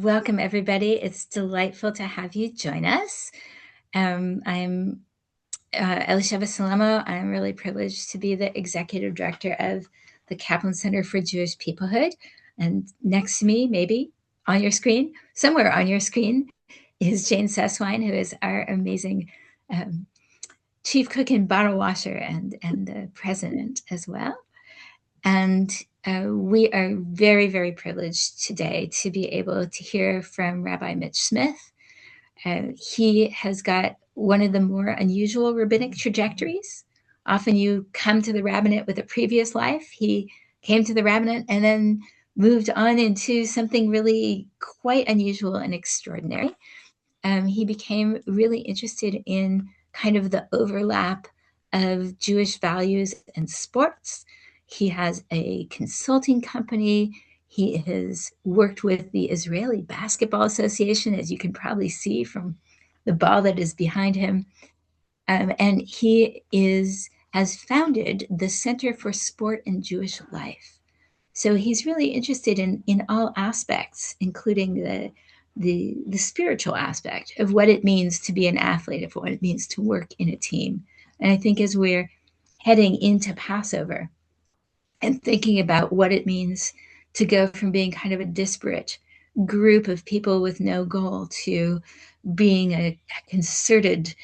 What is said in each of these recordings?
Welcome, everybody. It's delightful to have you join us. I'm Elisheva Salamo. I'm really privileged to be the executive director of the Kaplan Center for Jewish Peoplehood. And next to me, maybe on your screen, somewhere on your screen, is Jane Sesswine, who is our amazing um, chief cook and bottle washer and the president as well. And we are very, very privileged today to be able to hear from Rabbi Mitch Smith. He has got one of the more unusual rabbinic trajectories. Often you come to the rabbinate with a previous life. He came to the rabbinate and then moved on into something really quite unusual and extraordinary. He became really interested in kind of the overlap of Jewish values and sports. He has a consulting company. He has worked with the Israeli Basketball Association, as you can probably see from the ball that is behind him. And he has founded the Center for Sport and Jewish Life. So he's really interested in all aspects, including the spiritual aspect of what it means to be an athlete, of what it means to work in a team. And I think as we're heading into Passover and thinking about what it means to go from being kind of a disparate group of people with no goal to being a concerted,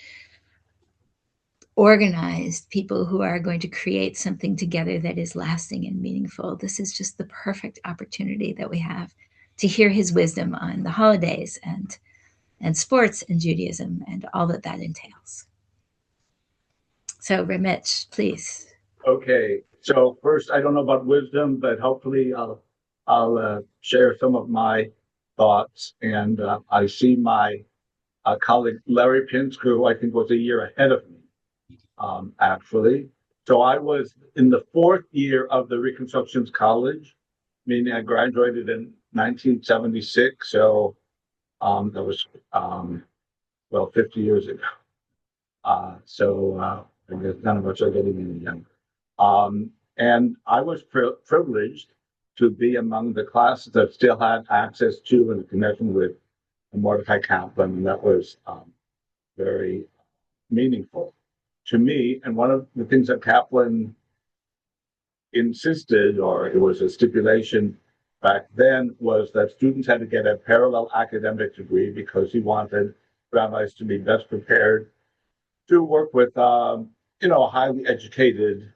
organized people who are going to create something together that is lasting and meaningful. This is just the perfect opportunity that we have to hear his wisdom on the holidays and sports and Judaism and all that that entails. So, Ramich, please. Okay, so first, I don't know about wisdom, but hopefully I'll share some of my thoughts. And I see my colleague Larry Pinsker, who I think was a year ahead of me, actually. So I was in the fourth year of the Reconstructions College, meaning I graduated in 1976. So that was, well, 50 years ago. I guess none of us are getting any younger. And I was privileged to be among the classes that still had access to and a connection with Mordecai Kaplan, and that was very meaningful to me. And one of the things that Kaplan insisted, or it was a stipulation back then, was that students had to get a parallel academic degree because he wanted rabbis to be best prepared to work with, highly educated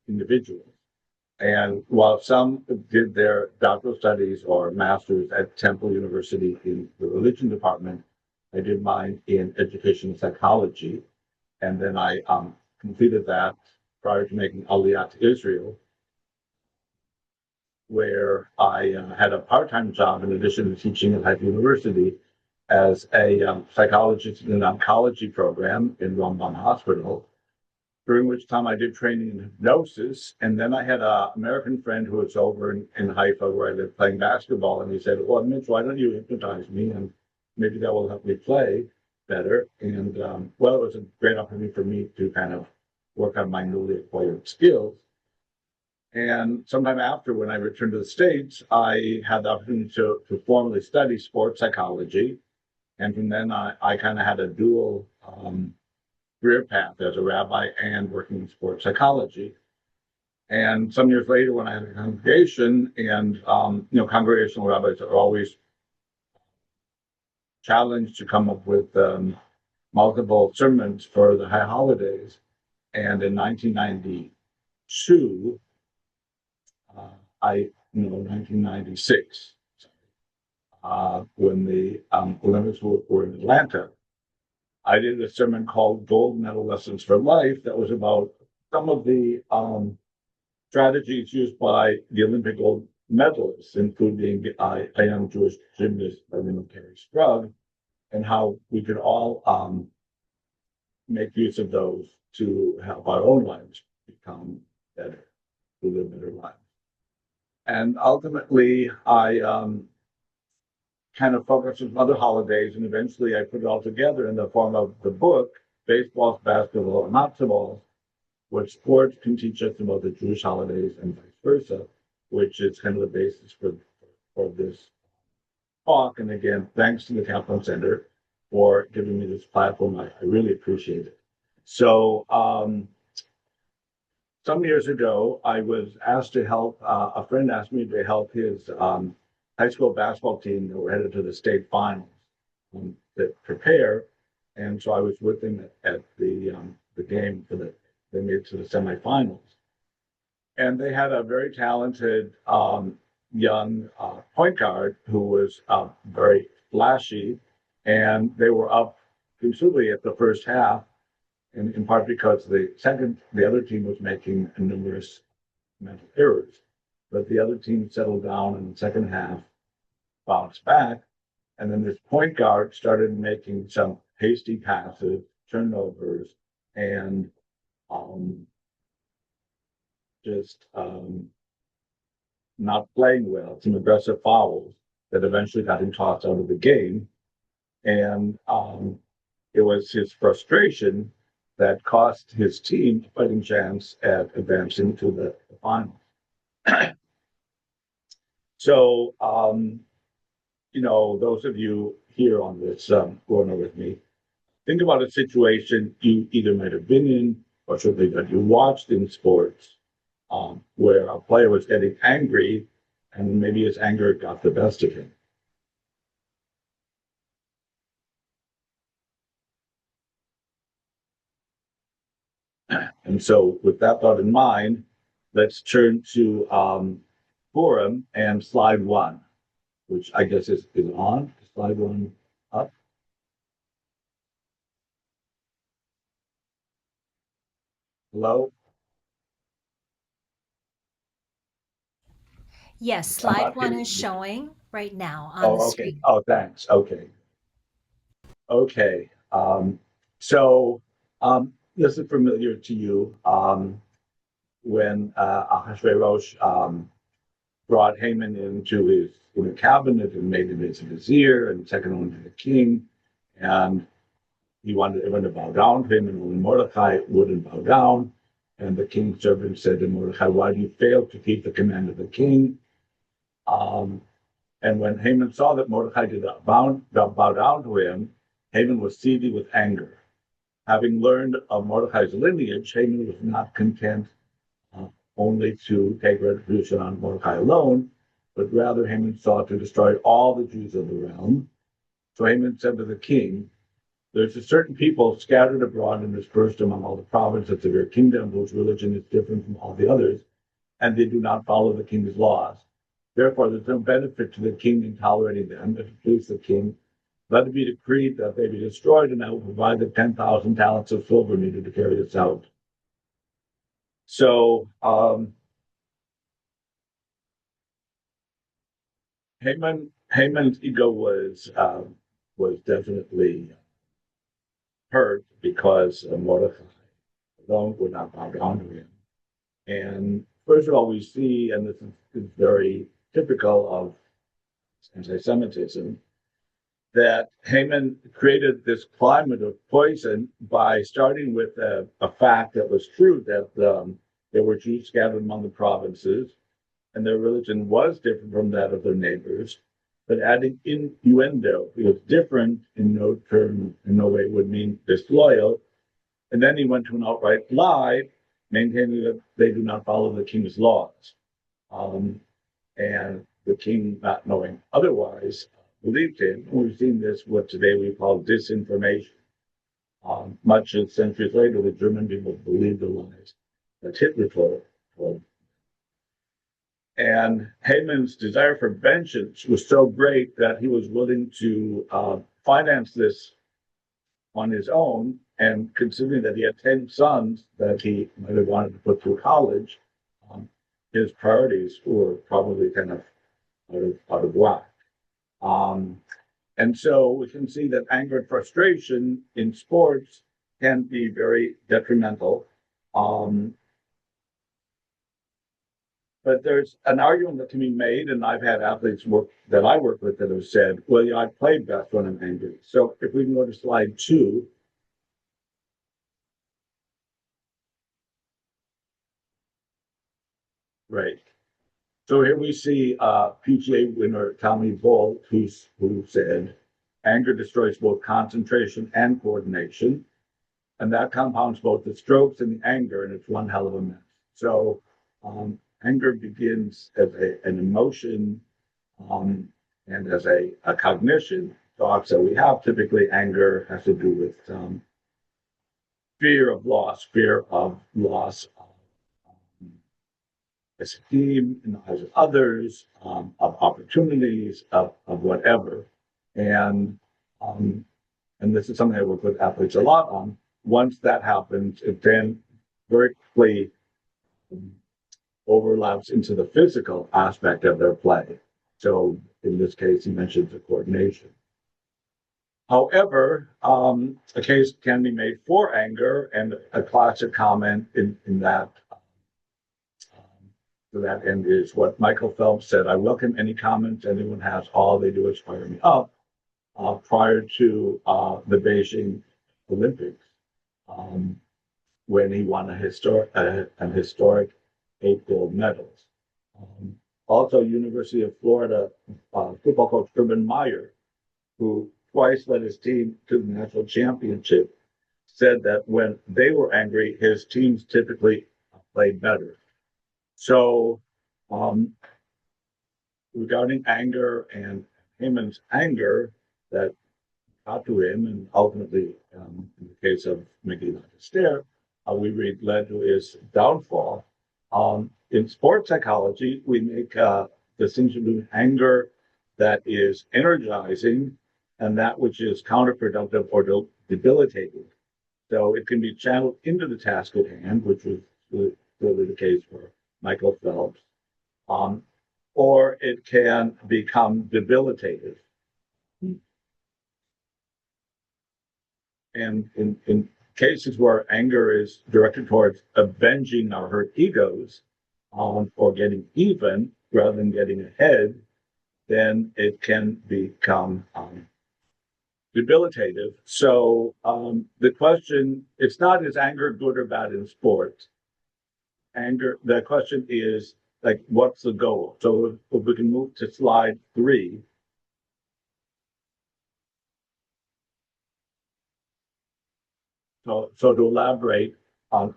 individuals. And while some did their doctoral studies or masters at Temple University in the religion department, I did mine in education psychology. And then I completed that prior to making Aliyah to Israel, where I had a part-time job in addition to teaching at Haifa University as a psychologist in an oncology program in Rambam Hospital, during which time I did training in hypnosis. And then I had an American friend who was over in Haifa where I lived playing basketball. And he said, well, Mitch, why don't you hypnotize me? And maybe that will help me play better. And well, it was a great opportunity for me to kind of work on my newly acquired skills. And sometime after, when I returned to the States, I had the opportunity to formally study sports psychology. And from then I kind of had a dual career path as a rabbi and working in sports psychology. And some years later, when I had a congregation, and congregational rabbis are always challenged to come up with multiple sermons for the high holidays. And in 1992, 1996, when the Olympics were in Atlanta, I did a sermon called Gold Medal Lessons for Life that was about some of the strategies used by the Olympic gold medalists, including a young Jewish gymnast by the name of Carrie Strug, and how we could all make use of those to help our own lives become better, to live better lives. And ultimately, I kind of focused on other holidays, and eventually I put it all together in the form of the book, Baseballs, Basketball, and Matzo Balls, what sports can teach us about the Jewish holidays and vice versa, which is kind of the basis for this talk. And again, thanks to the Kaplan Center for giving me this platform. I really appreciate it. So, some years ago, I was asked to help, a friend asked me to help his high school basketball team that were headed to the state finals to prepare. And so I was with him at the game for they made it to the semifinals. And they had a very talented young point guard who was very flashy. And they were up considerably at the first half, in part because the other team was making numerous mental errors. But the other team settled down in the second half, bounced back, and then this point guard started making some hasty passes, turnovers, and um, just not playing well, some aggressive fouls that eventually got him tossed out of the game. And it was his frustration that cost his team a fighting chance at advancing to the finals. So, those of you here on this corner with me, think about a situation you either might have been in or something that you watched in sports where a player was getting angry and maybe his anger got the best of him. And so, with that thought in mind, let's turn to forum and slide one, which I guess is on. Slide one up. Hello? Yes, I'm slide not one hearing is you. showing right now on the Oh, okay. screen. Oh, thanks. Okay. Okay. So this is familiar to you. When Ahasuerus brought Haman into his cabinet and made him his vizier and second only to the king, and he wanted everyone to bow down to him, and only Mordecai wouldn't bow down. And the king's servant said to Mordecai, "Why do you fail to keep the command of the king?" Um, and when Haman saw that Mordecai did not bow down to him, Haman was seething with anger. Having learned of Mordecai's lineage, Haman was not content uh, only to take retribution on Mordecai alone, but rather Haman sought to destroy all the Jews of the realm. So Haman said to the king, "There's a certain people scattered abroad and dispersed among all the provinces of your kingdom, whose religion is different from all the others, and they do not follow the king's laws. Therefore, there's no benefit to the king in tolerating them. If it please the king, let it be decreed that they be destroyed, and I will provide the 10,000 talents of silver needed to carry this out." So Haman's ego was definitely hurt because Mordecai alone would not bow down to him. And first of all, we see, and this is very typical of anti-Semitism, that Haman created this climate of poison by starting with a fact that was true, that there were Jews scattered among the provinces, and their religion was different from that of their neighbors, but adding innuendo, because different in no way would mean disloyal. And then he went to an outright lie, maintaining that they do not follow the king's laws. Um, and the king, not knowing otherwise, believed him. We've seen this, what today we call disinformation. Much as centuries later, the German people believed the lies that Hitler told. And Haman's desire for vengeance was so great that he was willing to finance this on his own. And considering that he had 10 sons that he might have wanted to put through college, um, his priorities were probably kind of out of whack. Um, and so we can see that anger and frustration in sports can be very detrimental. Um, but there's an argument that can be made, and I've had athletes that I work with that have said, well, I play best when I'm angry. So if we can go to slide two. Right. So here we see PGA winner Tommy Bull, who said, anger destroys both concentration and coordination, and that compounds both the strokes and the anger, and it's one hell of a mess. So anger begins as an emotion and as a cognition. Thoughts that we have, typically anger has to do with fear of loss esteem in the eyes of others, of opportunities, of whatever. And and this is something I work with athletes a lot on. Once that happens, it then very quickly overlaps into the physical aspect of their play. So in this case, he mentioned the coordination. However, a case can be made for anger, and a classic comment in that to that end is what Michael Phelps said: "I welcome any comments anyone has. All they do is fire me up." Prior to the Beijing Olympics, when he won an historic 8 gold medals. Also, University of Florida football coach Urban Meyer, who twice led his team to the national championship, said that when they were angry, his teams typically played better. So, regarding anger and Haman's anger that got to him, and ultimately, in the case of Megillat Esther, we read led to his downfall. In sports psychology, we make a distinction between anger that is energizing and that which is counterproductive or debilitating. So it can be channeled into the task at hand, which was clearly the case for Michael Phelps, or it can become debilitative. And in cases where anger is directed towards avenging our hurt egos, or getting even rather than getting ahead, then it can become debilitative. So the question, it's not, is anger good or bad in sports? The question is, like, what's the goal? So if we can move to slide 3. So to elaborate,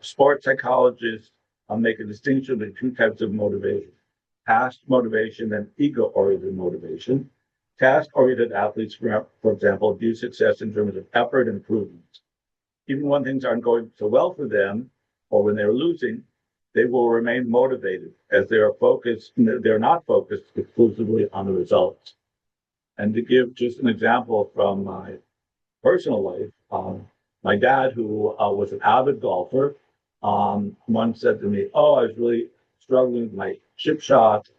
sports psychologists make a distinction between 2 types of motivation: task motivation and ego-oriented motivation. Task-oriented athletes, for example, view success in terms of effort and improvements. Even when things aren't going so well for them, or when they're losing, they will remain motivated as they're not focused exclusively on the results. And to give just an example from my personal life, my dad, who was an avid golfer, once said to me, "Oh, I was really struggling with my chip shot.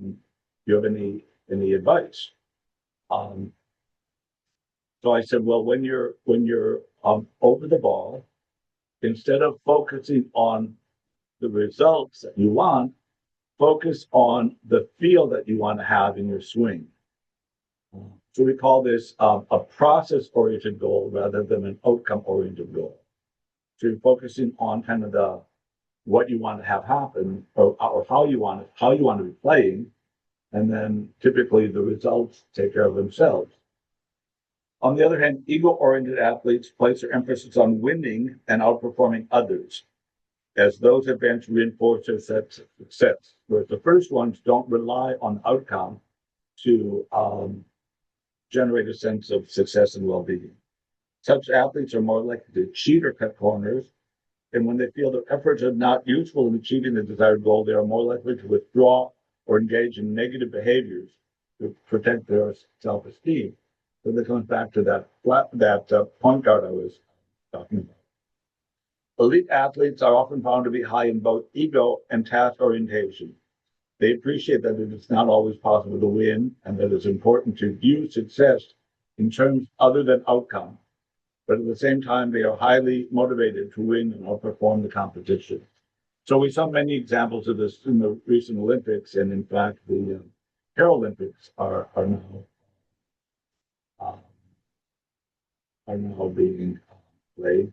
Do you have any advice?" So I said, "Well, when you're over the ball, instead of focusing on the results that you want, focus on the feel that you want to have in your swing." So we call this a process-oriented goal rather than an outcome-oriented goal. So you're focusing on kind of what you want to have happen, or how you want to be playing, and then typically the results take care of themselves. On the other hand, ego-oriented athletes place their emphasis on winning and outperforming others, as those events reinforce their success, whereas the first ones don't rely on outcome to generate a sense of success and well-being. Such athletes are more likely to cheat or cut corners, and when they feel their efforts are not useful in achieving the desired goal, they are more likely to withdraw or engage in negative behaviors to protect their self-esteem. So that comes back to that point guard I was talking about. Elite athletes are often found to be high in both ego and task orientation. They appreciate that it is not always possible to win, and that it's important to view success in terms other than outcome. But at the same time, they are highly motivated to win and outperform the competition. So we saw many examples of this in the recent Olympics, and in fact, the Paralympics are now being played.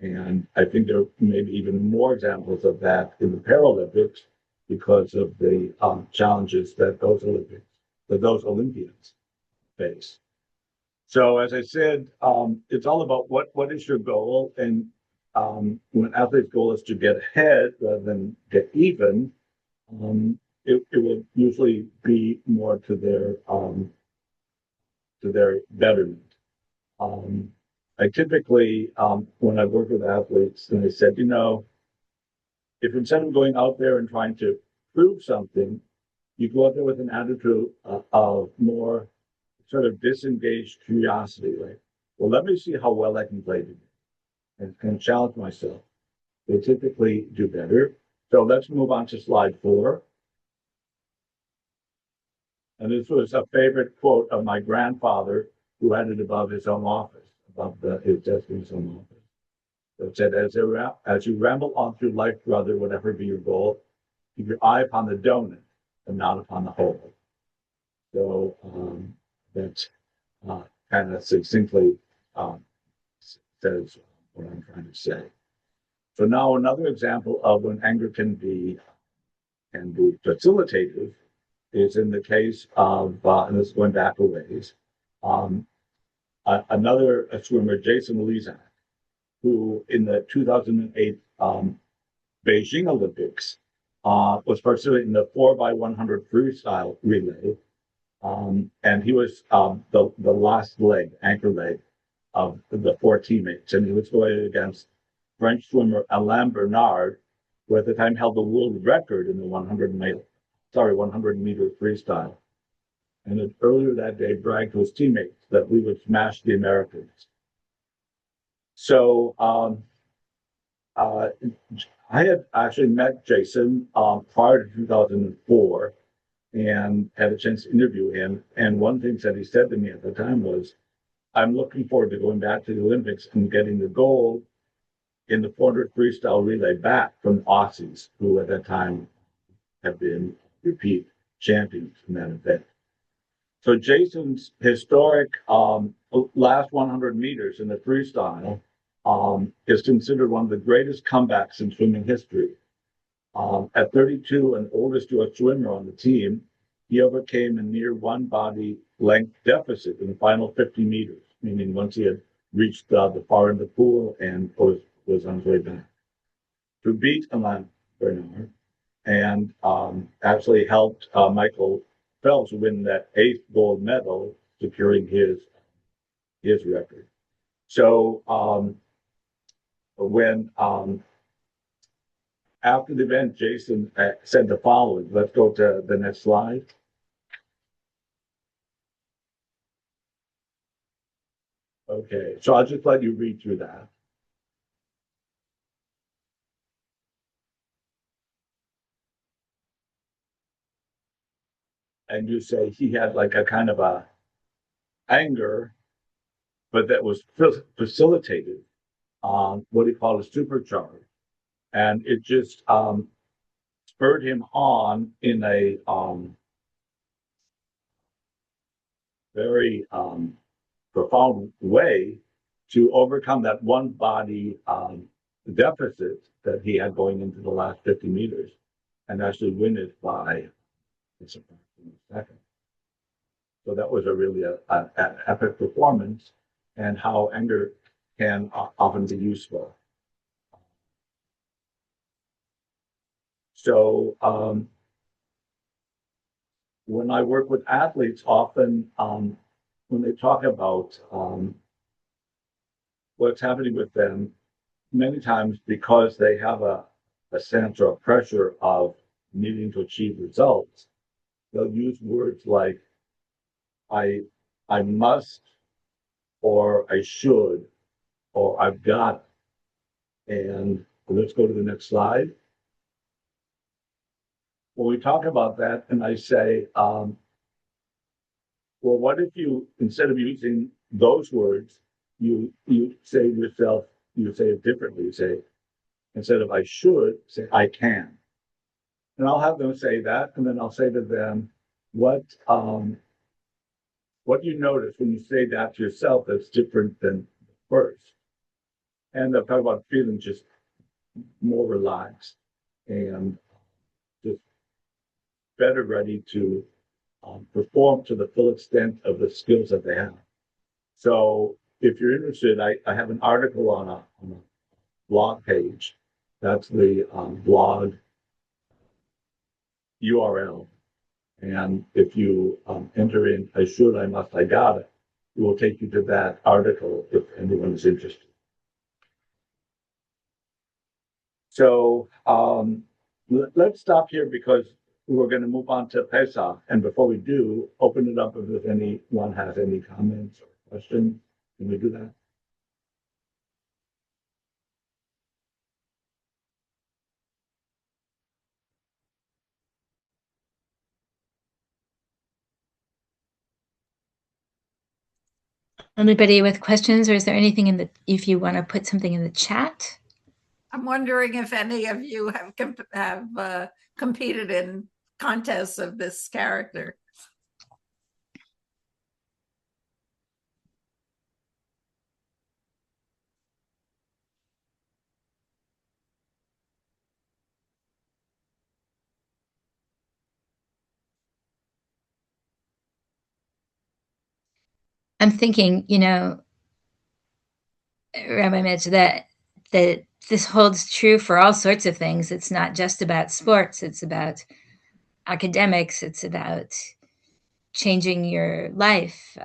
And I think there may be even more examples of that in the Paralympics, because of the challenges that those Olympians face. So, as I said, it's all about what is your goal, and when an athlete's goal is to get ahead rather than get even, it will usually be more to their betterment. Um, I typically, when I work with athletes, and I said, if instead of going out there and trying to prove something, you go out there with an attitude of more sort of disengaged curiosity, right? Well, let me see how well I can play today and can challenge myself. They typically do better. So let's move on to slide 4. And this was a favorite quote of my grandfather, who had it above his home office, above his desk in his home office. It said, as you ramble on through life, brother, whatever be your goal, keep your eye upon the donut and not upon the hole. So that's kind of succinctly um, says what I'm trying to say. So now another example of when anger can be facilitative is in the case of, and this is going back a ways, um, another swimmer, Jason Lezak, who in the 2008 Beijing Olympics was participating in the 4x100 freestyle relay. And he was the last leg, anchor leg of the 4 teammates. And he was going against French swimmer Alain Bernard, who at the time held the world record in the 100 meter freestyle. And then earlier that day bragged to his teammates that we would smash the Americans. So I had actually met Jason prior to 2004 and had a chance to interview him. And one thing that he said to me at the time was, I'm looking forward to going back to the Olympics and getting the gold in the 400 freestyle relay back from the Aussies, who at that time have been repeat champions in that event. So Jason's historic last 100 meters in the freestyle is considered one of the greatest comebacks in swimming history. At 32, an oldest U.S. swimmer on the team, he overcame a near one body length deficit in the final 50 meters, meaning once he had reached the far end of the pool and was on his way back, to beat Alain Bernard and actually helped Michael Phelps win that 8th gold medal, securing his record. So when after the event, Jason said the following. Let's go to the next slide. Okay, so I'll just let you read through that. And you say he had like a kind of a anger, but that was facilitated on what he called a supercharge. And it just spurred him on in a very profound way to overcome that one body deficit that he had going into the last 50 meters and actually win it by a second. So that was a really an epic performance, and how anger can often be useful. So when I work with athletes, often when they talk about what's happening with them, many times because they have a sense or a pressure of needing to achieve results, they'll use words like I must, or I should, or I've got. And let's go to the next slide. When we talk about that, and I say, well, what if you, instead of using those words, you say to yourself, you say it differently. You say, instead of I should, say I can. And I'll have them say that, and then I'll say to them, what you notice when you say that to yourself that's different than first. And they'll talk about feeling just more relaxed and just better ready to perform to the full extent of the skills that they have. So if you're interested, I have an article on a blog page. That's the blog URL. And if you enter in I should, I must, I got it, it will take you to that article if anyone is interested. So let's stop here because we're going to move on to Pesach. And before we do, open it up if anyone has any comments or questions. Can we do that? Anybody with questions, or is there anything if you want to put something in the chat? I'm wondering if any of you have competed in contests of this character. I'm thinking, Rabbi Mitch, that this holds true for all sorts of things. It's not just about sports. It's about academics. It's about changing your life.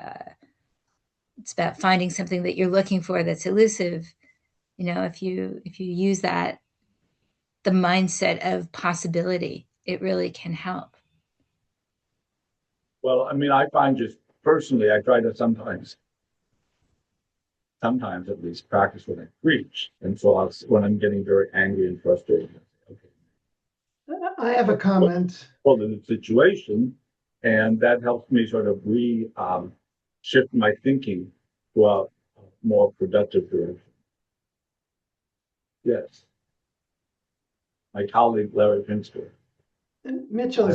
It's about finding something that you're looking for that's elusive. If you use that, the mindset of possibility, it really can help. Well, I mean, I find just personally, I try to sometimes at least practice what I preach. And so when I'm getting very angry and frustrated, okay, I have a comment. well, the situation, and that helps me sort of shift my thinking to a more productive direction. Yes. My colleague, Larry Pinsker. And Mitchell,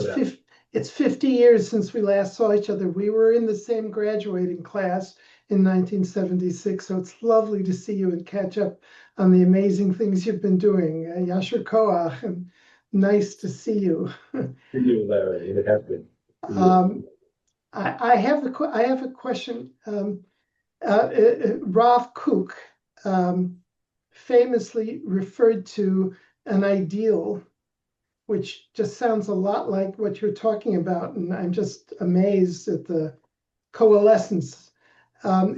it's 50 years since we last saw each other. We were in the same graduating class in 1976, so it's lovely to see you and catch up on the amazing things you've been doing. Yasher Koach, and nice to see you. See you, Larry. It has been. I have a question. Rav Kook famously referred to an ideal, which just sounds a lot like what you're talking about, and I'm just amazed at the coalescence.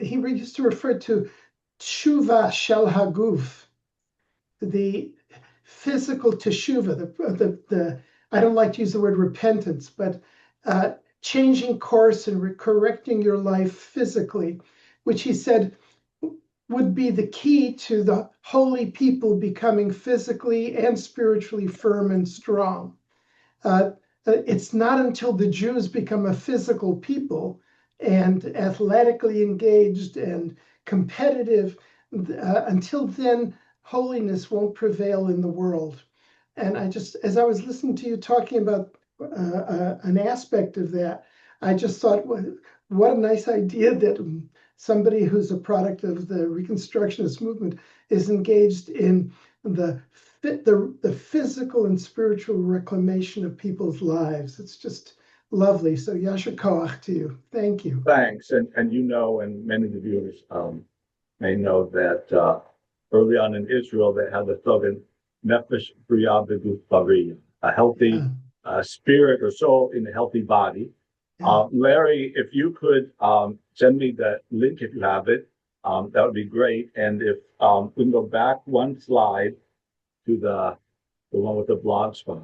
He used to refer to tshuva shel haguf, the physical teshuva, the I don't like to use the word repentance, but changing course and correcting your life physically, which he said would be the key to the holy people becoming physically and spiritually firm and strong. It's not until the Jews become a physical people and athletically engaged and competitive, until then, holiness won't prevail in the world. And as I was listening to you talking about an aspect of that, I just thought, what a nice idea that somebody who's a product of the Reconstructionist movement is engaged in the physical and spiritual reclamation of people's lives. It's just lovely. So Yasher Koach to you. Thank you. Thanks. And and many of the viewers may know that early on in Israel, they had the slogan, Nefesh B'riah B'guf Bariyah, a healthy spirit or soul in a healthy body. Larry, if you could send me that link if you have it, that would be great. And if we can go back one slide to the one with the blog spot.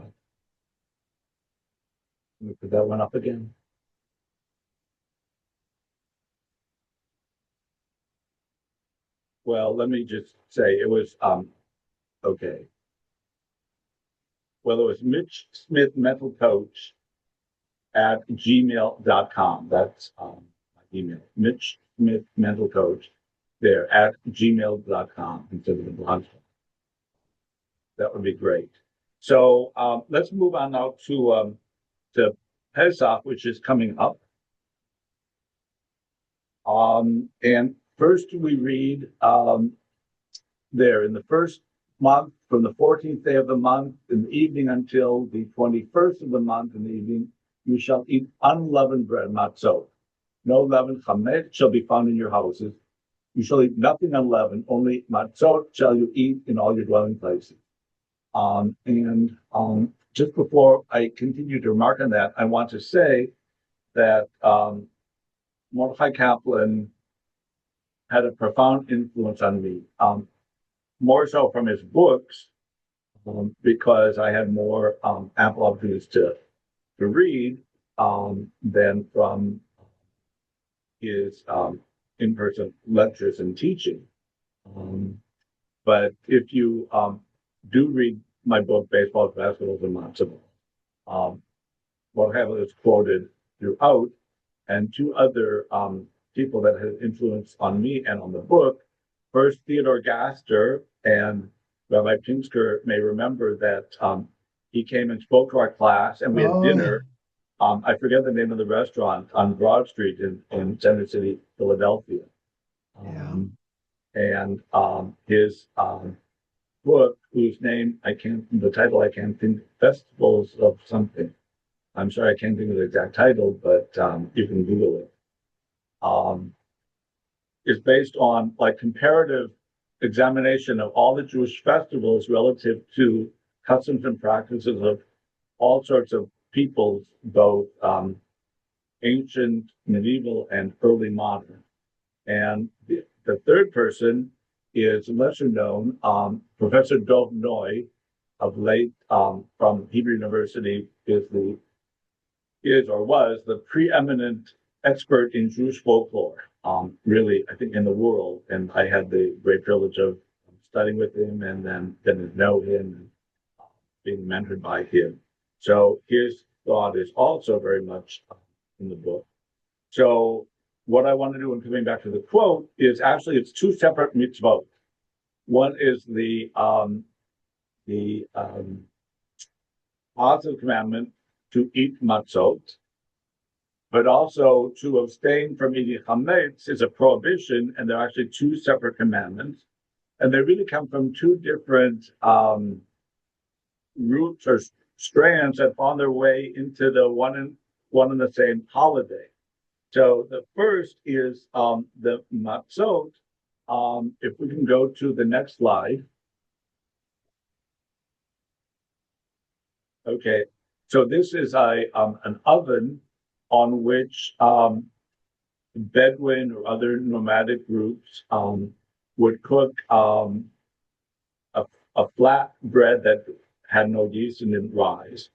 Let me put that one up again. Well, let me just say it was okay. Well, it was Mitch Smith Mental Coach at gmail.com. That's my email. Mitch Smith Mental Coach there at gmail.com instead of the blog spot. That would be great. So let's move on now to Pesach, which is coming up. And first we read there in the first month, from the 14th day of the month in the evening until the 21st of the month in the evening, you shall eat unleavened bread, matzot. No leavened chametz shall be found in your houses. You shall eat nothing unleavened, only matzot shall you eat in all your dwelling places. Just before I continue to remark on that, I want to say that Mordechai Kaplan had a profound influence on me, more so from his books, because I had more ample opportunities to read than from his in-person lectures and teaching. But if you do read my book, Baseball, Basketball, and Matzo Ball, Mordechai is quoted throughout, and two other people that had influence on me and on the book. First, Theodore Gaster, and Rabbi Pinsker may remember that he came and spoke to our class, and we had dinner. I forget the name of the restaurant on Broad Street in Center City, Philadelphia. And his book, whose name the title I can't think, Festivals of something. I'm sorry, I can't think of the exact title, but you can Google it. Is based on like comparative examination of all the Jewish festivals relative to customs and practices of all sorts of peoples, both ancient, medieval, and early modern. And the third person is lesser known, Professor Dov Noy of late from Hebrew University was the preeminent expert in Jewish folklore, really, I think, in the world. And I had the great privilege of studying with him and then to know him and being mentored by him. So his thought is also very much in the book. So what I want to do in coming back to the quote is actually it's two separate mitzvot. One is the positive commandment to eat matzot, but also to abstain from eating chametz is a prohibition, and they're actually two separate commandments, and they really come from two different roots or strands that found their way into the one and the same holiday. So the first is the matzot. If we can go to the next slide. Okay, so this is an oven on which Bedouin or other nomadic groups would cook a flat bread that had no yeast and didn't rise.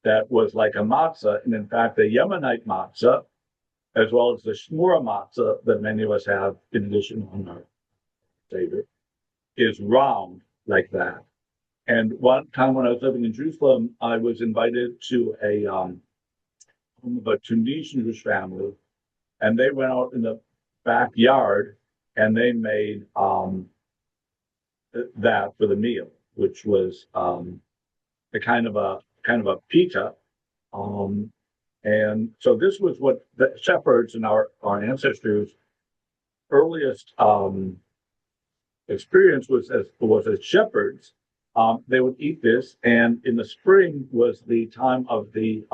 That was like a matzah, and in fact, the Yemenite matzah, as well as the shmura matzah that many of us have in addition on our Seder, is round like that. And one time when I was living in Jerusalem, I was invited to a home of a Tunisian Jewish family, and they went out in the backyard and they made that for the meal, which was a kind of a pita. And so this was what the shepherds and our ancestors' earliest experience was as shepherds. They would eat this, and in the spring was the time of the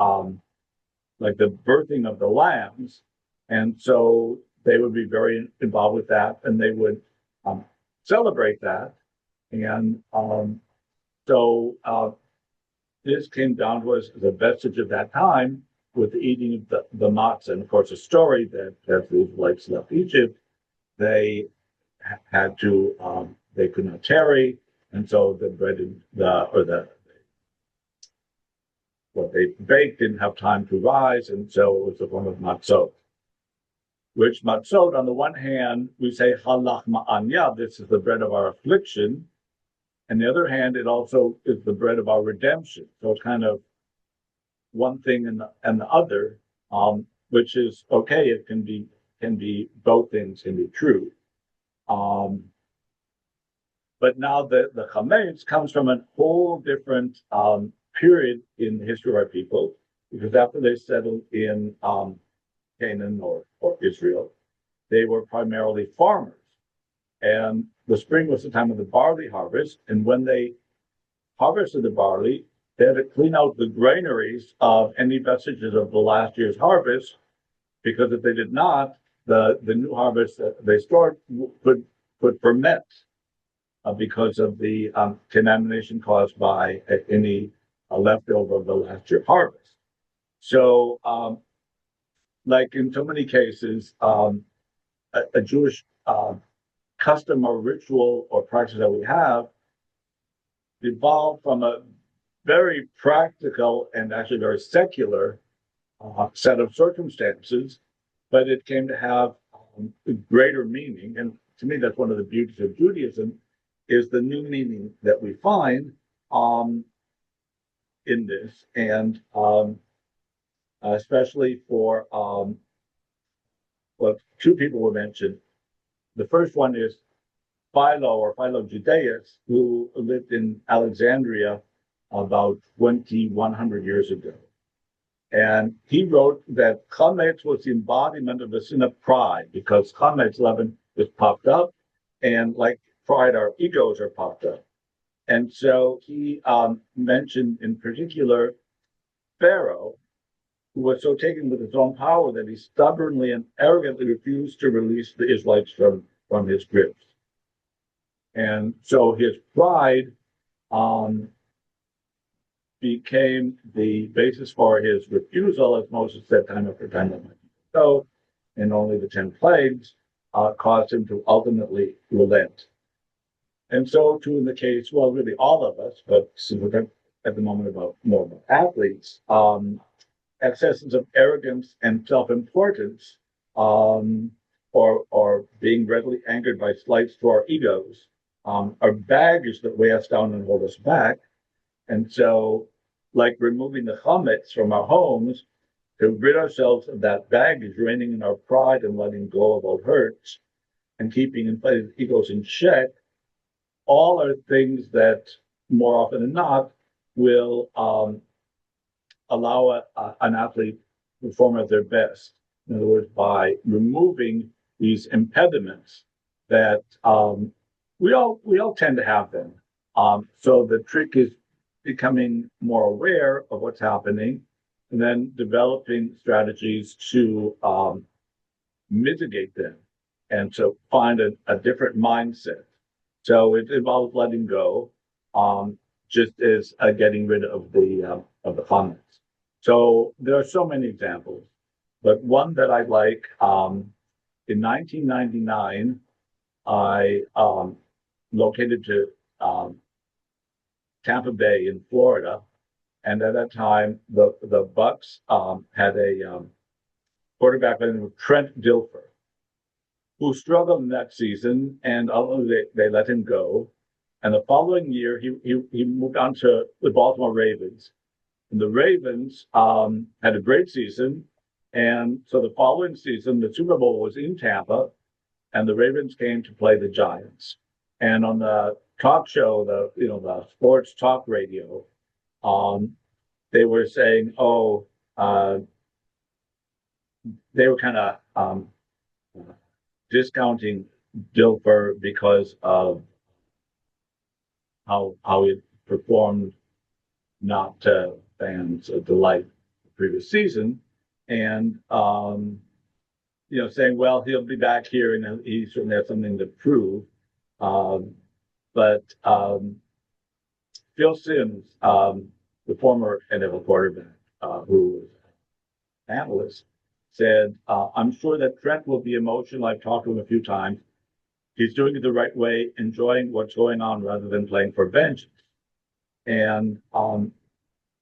like the birthing of the lambs, and so they would be very involved with that, and they would celebrate that, and so this came down to us as a vestige of that time with the eating of the matzah, and of course a story that as the Israelites left Egypt, they had to they could not tarry. And so the bread what they baked didn't have time to rise, and so it was a form of matzot. Which matzot, on the one hand, we say halach ma'anya, this is the bread of our affliction, and the other hand, it also is the bread of our redemption. So it's kind of one thing and the other, which is okay. It can be both things can be true. But now the chametz comes from a whole different period in the history of our people, because after they settled in Canaan or Israel, they were primarily farmers. And the spring was the time of the barley harvest. And when they harvested the barley, they had to clean out the granaries of any vestiges of the last year's harvest, because if they did not, the new harvest that they stored could ferment because of the contamination caused by any leftover of the last year's harvest. So, like in so many cases, a Jewish custom or ritual or practice that we have evolved from a very practical and actually very secular set of circumstances, but it came to have greater meaning. And to me, that's one of the beauties of Judaism, is the new meaning that we find in this, and especially for well, two people were mentioned. The first one is Philo or Philo Judaeus, who lived in Alexandria about 2,100 years ago. And he wrote that chametz was the embodiment of the sin of pride, because chametz, leaven, is puffed up, and like pride, our egos are puffed up. And so he mentioned in particular Pharaoh, who was so taken with his own power that he stubbornly and arrogantly refused to release the Israelites from his grips. And so his pride became the basis for his refusal, as Moses said time after time that might be so, and only the 10 plagues caused him to ultimately relent. And so too in the case, well, really all of us, but since we're talking at the moment about more about athletes, excesses of arrogance and self-importance, or being readily angered by slights to our egos, are baggage that weigh us down and hold us back. And so, like removing the chametz from our homes to rid ourselves of that baggage, reining in our pride and letting go of old hurts, and keeping inflated egos in check, all are things that more often than not will allow an athlete to perform at their best. In other words, by removing these impediments that we all tend to have them. So the trick is becoming more aware of what's happening, and then developing strategies to mitigate them, and so find a different mindset. So it involves letting go, just as getting rid of the comments. So there are so many examples, but one that I like, in 1999, I located to Tampa Bay in Florida, and at that time the Bucks had a quarterback by the name of Trent Dilfer, who struggled in that season, and ultimately they let him go. And the following year, he moved on to the Baltimore Ravens. And the Ravens had a great season. And so the following season, the Super Bowl was in Tampa, and the Ravens came to play the Giants. And on the talk show, the sports talk radio, they were saying, they were kind of discounting Dilfer because of how he performed, not to fans' delight the previous season, and saying, well, he'll be back here and he certainly has something to prove. But Phil Simms, the former NFL quarterback, who was an analyst, said, I'm sure that Trent will be emotional. I've talked to him a few times. He's doing it the right way, enjoying what's going on rather than playing for vengeance. And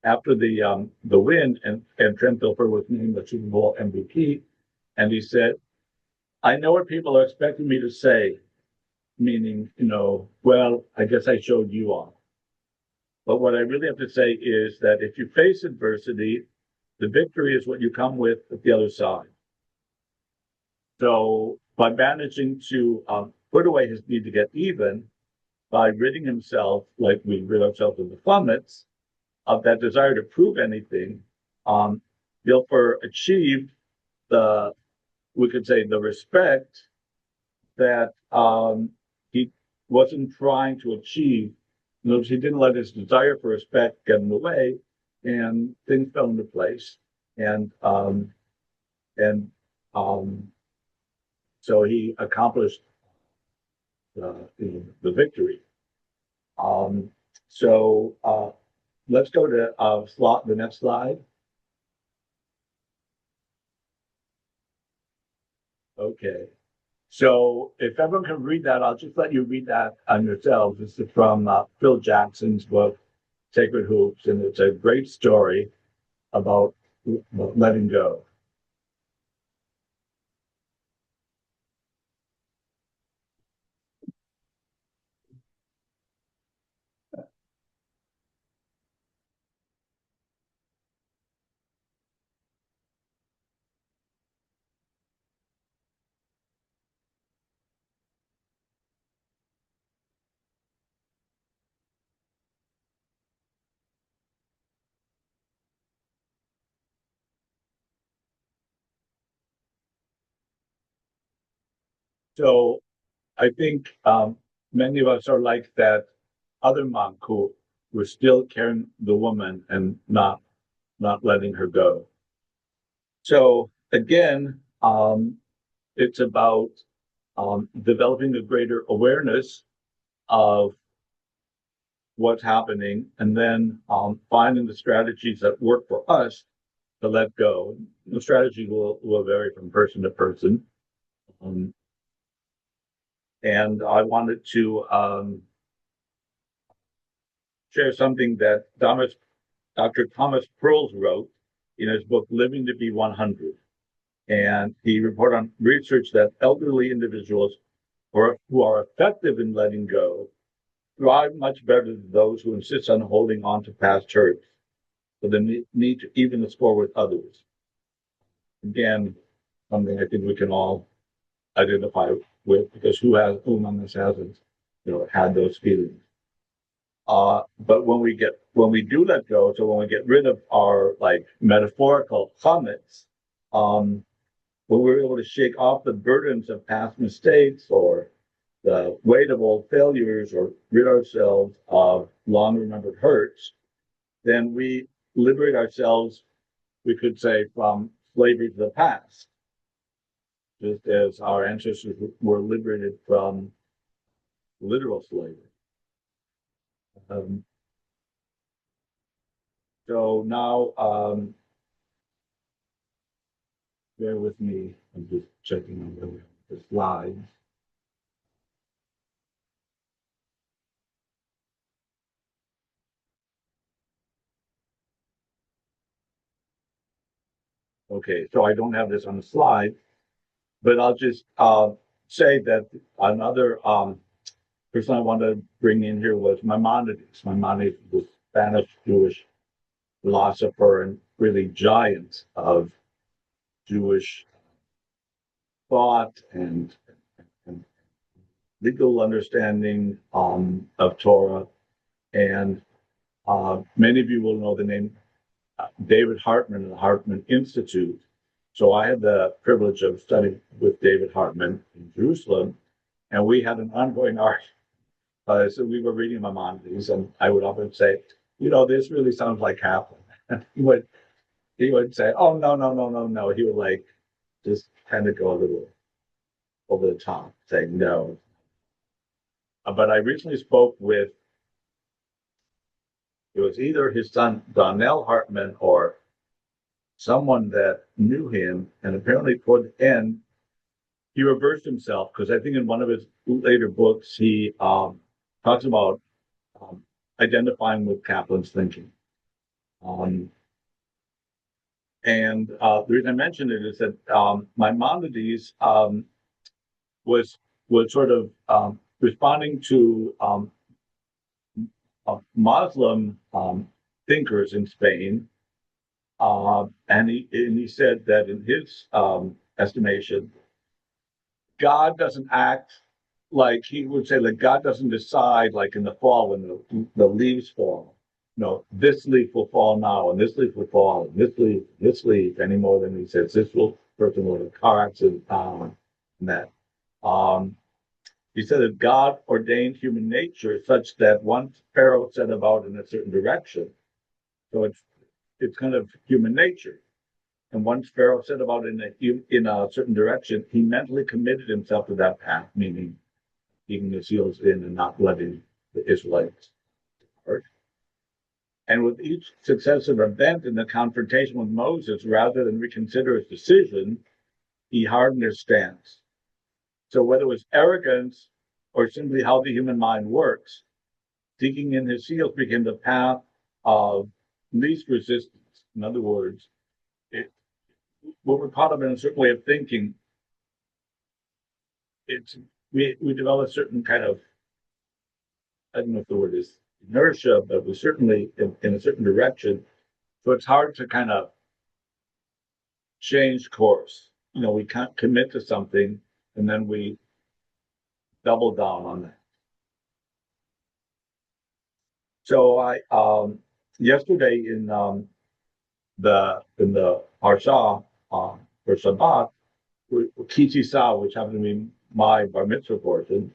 after the win, and Trent Dilfer was named the Super Bowl MVP, and he said, I know what people are expecting me to say, meaning, well, I guess I showed you off. But what I really have to say is that if you face adversity, the victory is what you come with at the other side. So by managing to put away his need to get even, by ridding himself, like we rid ourselves of the chametz, of that desire to prove anything, Dilfer achieved we could say, the respect that wasn't trying to achieve. In other words, he didn't let his desire for respect get in the way, and things fell into place. And and so he accomplished the victory. Um, so let's go to the next slide. Okay. So if everyone can read that, I'll just let you read that on yourselves. This is from Phil Jackson's book, Sacred Hoops, and it's a great story about letting go. So I think many of us are like that other monk who was still carrying the woman and not letting her go. So again, it's about developing a greater awareness of what's happening, and then finding the strategies that work for us to let go. The strategy will vary from person to person. Um, and I wanted to share something that Dr. Thomas Perls wrote in his book, Living to Be 100. And he reported on research that elderly individuals who are effective in letting go thrive much better than those who insist on holding on to past hurts, for the need to even the score with others. Again, something I think we can all identify with, because who among us hasn't, had those feelings. But when we do let go, so when we get rid of our like metaphorical summits, when we're able to shake off the burdens of past mistakes or the weight of old failures, or rid ourselves of long remembered hurts, then we liberate ourselves, we could say, from slavery to the past, just as our ancestors were liberated from literal slavery. Um, so now, bear with me, I'm just checking on the slides. Okay, so I don't have this on the slide, but I'll just say that another person I wanted to bring in here was Maimonides. Maimonides was a Spanish Jewish philosopher and really giant of Jewish thought and legal understanding of Torah. And many of you will know the name David Hartman and the Hartman Institute. So I had the privilege of studying with David Hartman in Jerusalem, and we had an ongoing art. So we were reading Maimonides, and I would often say, this really sounds like Kaplan. And he would say, oh, no, no, no, no, no. He would like just kind of go a little over the top, saying no. But I recently spoke with, it was either his son Donnell Hartman or someone that knew him, and apparently toward the end, he reversed himself, because I think in one of his later books, he talks about identifying with Kaplan's thinking. And the reason I mentioned it is that Maimonides was sort of responding to Muslim thinkers in Spain, and he said that in his estimation, God doesn't act like, he would say that God doesn't decide like in the fall when the leaves fall. This leaf will fall now, and this leaf will fall, and this leaf, any more than he says this person will have a car accident and that. he said that God ordained human nature such that one sparrow set about in a certain direction. So it's kind of human nature. And one sparrow set about in a certain direction. He mentally committed himself to that path, meaning keeping his heels in and not letting the Israelites hurt. And with each successive event in the confrontation with Moses, rather than reconsider his decision, he hardened his stance. So whether it was arrogance or simply how the human mind works, digging in his heels became the path of least resistance. In other words, what we're caught up in a certain way of thinking, we develop a certain kind of, I don't know if the word is inertia, but we're certainly in a certain direction. So it's hard to kind of change course. We can't commit to something and then we double down on that. So I yesterday in the Parsha for Shabbat, Ki Tisa, which happened to be my bar mitzvah portion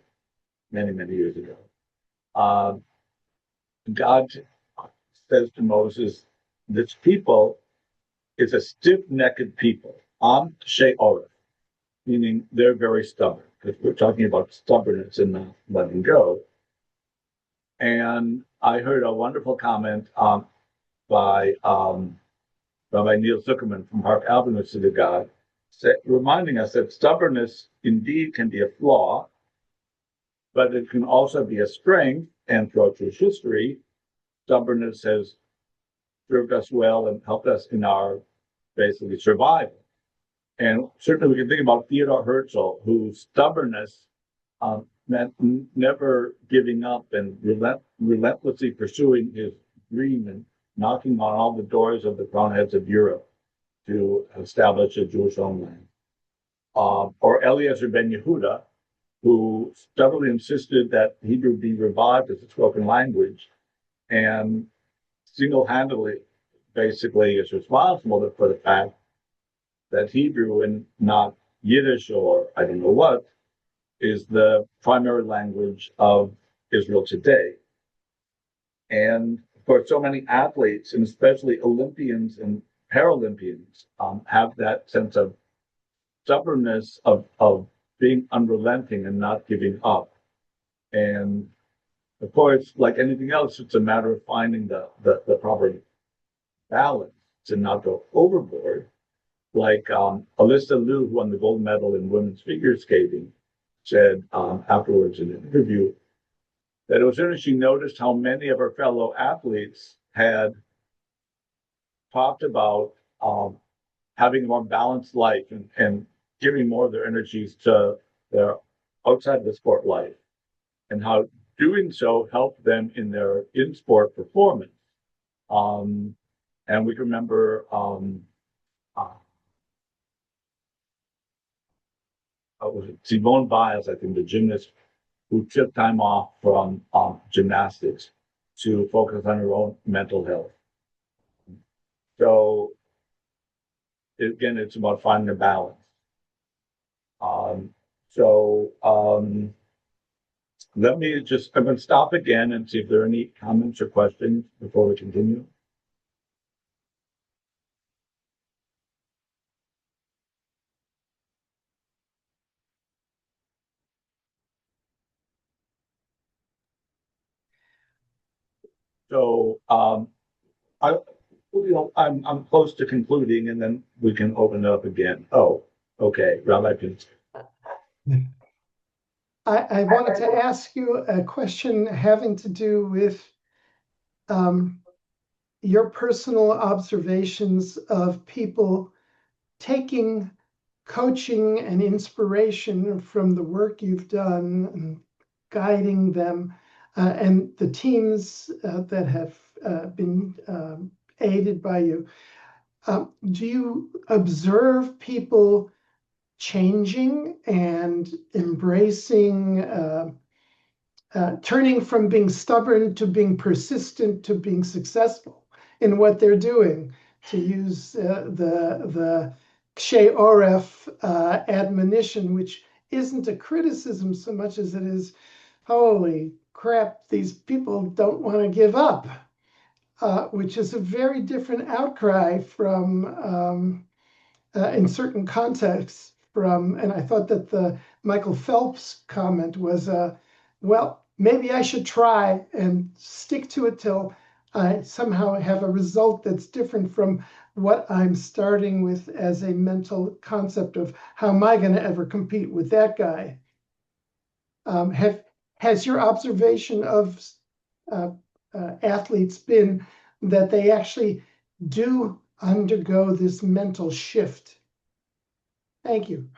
many years ago, God says to Moses, "This people is a stiff-necked people, she'oref," meaning they're very stubborn, because we're talking about stubbornness and not letting go. And I heard a wonderful comment by Rabbi Neil Zuckerman from Park Avenue Synagogue, reminding us that stubbornness indeed can be a flaw, but it can also be a strength. And throughout Jewish history, stubbornness has served us well and helped us in our basically survival. And certainly we can think about Theodore Herzl, whose stubbornness meant never giving up and relentlessly pursuing his dream and knocking on all the doors of the crown heads of Europe to establish a Jewish homeland. Or Eliezer ben Yehuda, who stubbornly insisted that Hebrew be revived as a spoken language and single-handedly basically is responsible for the fact that Hebrew and not Yiddish or I don't know what is the primary language of Israel today. And for so many athletes, and especially Olympians and Paralympians, have that sense of stubbornness of being unrelenting and not giving up. And of course, like anything else, it's a matter of finding the proper balance to not go overboard. Like Alyssa Liu, who won the gold medal in women's figure skating, said afterwards in an interview that it was interesting. She noticed how many of her fellow athletes had talked about having a more balanced life and giving more of their energies to their outside the sport life, and how doing so helped them in their in-sport performance. And we can remember was it Simone Biles, I think, the gymnast who took time off from gymnastics to focus on her own mental health. So again, it's about finding a balance. Let me I'm going to stop again and see if there are any comments or questions before we continue. So I'm close to concluding, and then we can open it up again. Oh, okay, Rabbi, please. I wanted to ask you a question having to do with your personal observations of people taking coaching and inspiration from the work you've done and guiding them, and the teams that have been aided by you. Do you observe people changing and embracing, turning from being stubborn to being persistent to being successful in what they're doing, to use the Kshe Oref admonition, which isn't a criticism so much as it is, holy crap, these people don't want to give up, which is a very different outcry from, in certain contexts, from, and I thought that the Michael Phelps comment was, well, maybe I should try and stick to it till I somehow have a result that's different from what I'm starting with as a mental concept of how am I going to ever compete with that guy. Has your observation of athletes been that they actually do undergo this mental shift? Thank you.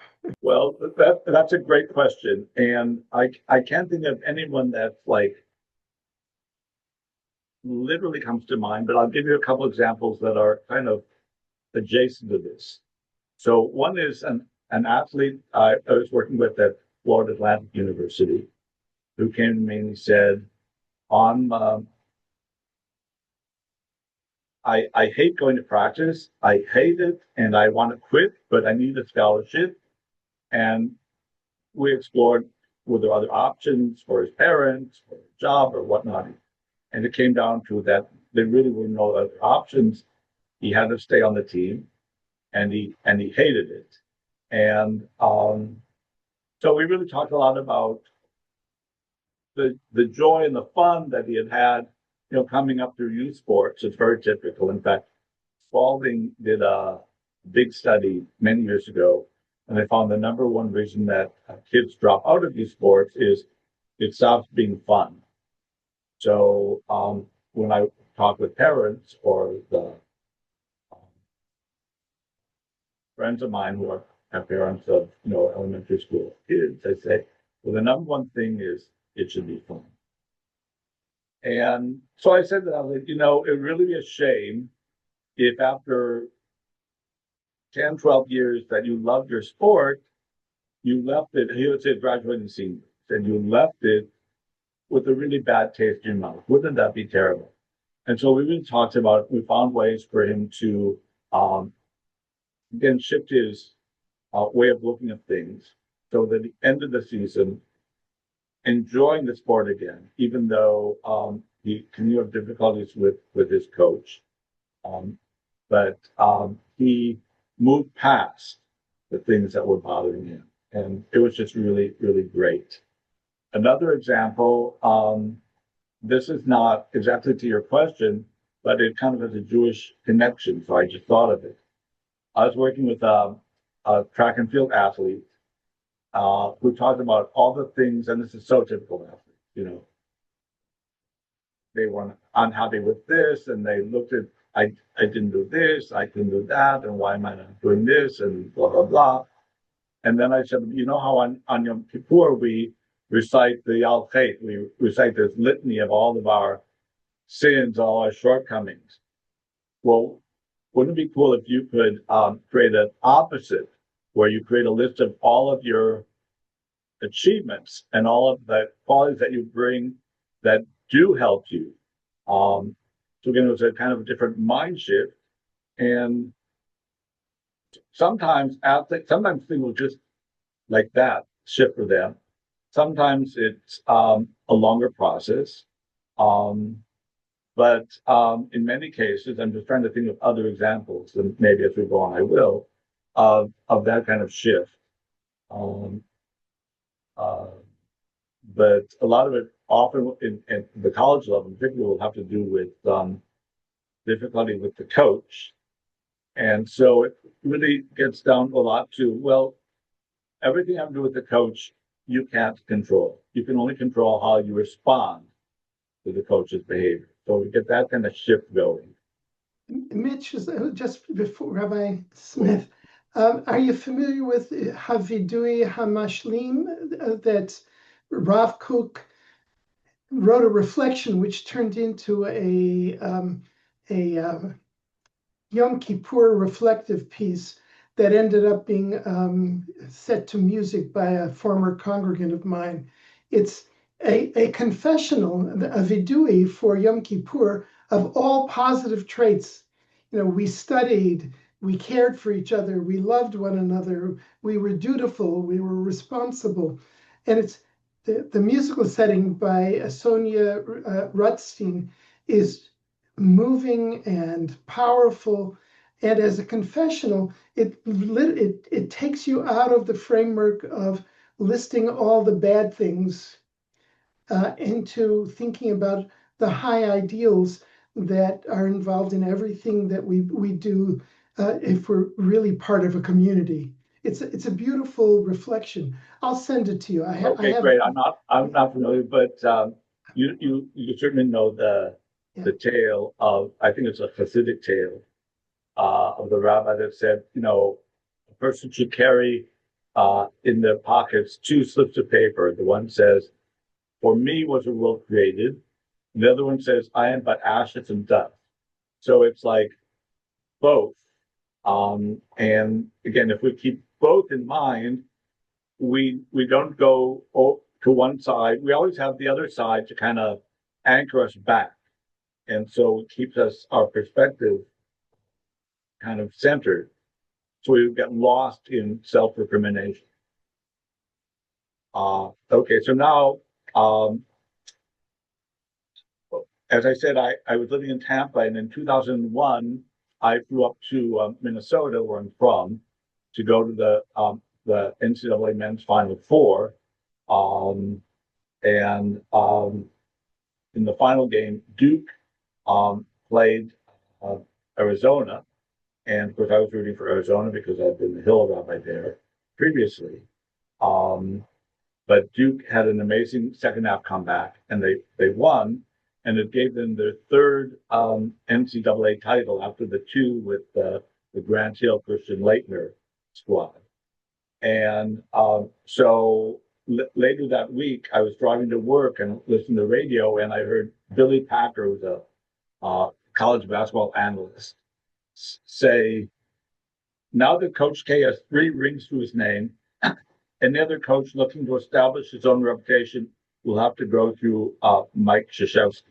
Well, that's a great question. And I can't think of anyone that's like literally comes to mind, but I'll give you a couple examples that are kind of adjacent to this. So one is an athlete I was working with at Florida Atlantic University who came to me and he said, on I hate going to practice. I hate it and I want to quit, but I need a scholarship. And we explored were there other options for his parents, for a job or whatnot. And it came down to that there really were no other options. He had to stay on the team and he hated it. And so we really talked a lot about the joy and the fun that he had, coming up through youth sports. It's very typical. In fact, Spalding did a big study many years ago, and they found the number one reason that kids drop out of youth sports is it stops being fun. So when I talk with parents or the friends of mine who have parents of elementary school kids, I say, well, the number one thing is it should be fun. And so I said that I was like, it'd really be a shame if after 10, 12 years that you loved your sport, you left it, he would say graduating senior, and you left it with a really bad taste in your mouth. Wouldn't that be terrible? And so we really talked about it. We found ways for him to again shift his way of looking at things so that at the end of the season, enjoying the sport again, even though he continued have difficulties with his coach. But he moved past the things that were bothering him. And it was just really, really great. Another example, this is not exactly to your question, but it kind of has a Jewish connection. So I just thought of it. I was working with a track and field athlete who talked about all the things, and this is so typical of athletes, they were unhappy with this, and they looked at, I didn't do this, I didn't do that, and why am I not doing this, and blah, blah, blah. And then I said, how on Yom Kippur we recite the Al Chet, we recite this litany of all of our sins, all our shortcomings. Well, wouldn't it be cool if you could create an opposite, where you create a list of all of your achievements and all of the qualities that you bring that do help you. So again, it was a kind of a different mind shift. And sometimes things will just like that shift for them. Sometimes it's a longer process. But in many cases, I'm just trying to think of other examples, and maybe as we go on, I will, of that kind of shift. But a lot of it often in the college level in particular will have to do with difficulty with the coach. And so it really gets down a lot to, well, everything having to do with the coach, you can't control. You can only control how you respond to the coach's behavior. So we get that kind of shift going. Mitch, just before Rabbi Smith, are you familiar with Havidui Hamashlim that Rav Kook wrote a reflection which turned into a Yom Kippur reflective piece that ended up being set to music by a former congregant of mine. It's a confessional, a vidui for Yom Kippur of all positive traits. We studied, we cared for each other, we loved one another, we were dutiful, we were responsible. And it's the musical setting by Sonia Rutstein is moving and powerful. And as a confessional, it takes you out of the framework of listing all the bad things into thinking about the high ideals that are involved in everything that we do if we're really part of a community. It's a beautiful reflection. I'll send it to you. I Okay, have great. I'm not familiar, but you certainly know the tale of, I think it's a Hasidic tale of the rabbi that said, a person should carry in their pockets two slips of paper. The one says, "For me was a world created." And the other one says, "I am but ashes and dust." So it's like both. And again, if we keep both in mind, we don't go to one side. We always have the other side to kind of anchor us back. And so it keeps our perspective kind of centered. So we get lost in self-recrimination. Okay, so now, as I said, I was living in Tampa, and in 2001, I flew up to Minnesota, where I'm from, to go to the NCAA Men's Final Four. And in the final game, Duke played Arizona. And of course, I was rooting for Arizona because I'd been the Hill Rabbi there previously. But Duke had an amazing second half comeback, and they won, and it gave them their third NCAA title after the two with the Grant Hill Christian Laettner squad. And so later that week, I was driving to work and listening to the radio, and I heard Billy Packer, who's a college basketball analyst, say, "Now that Coach K has 3 rings to his name, any other coach looking to establish his own reputation will have to go through Mike Krzyzewski."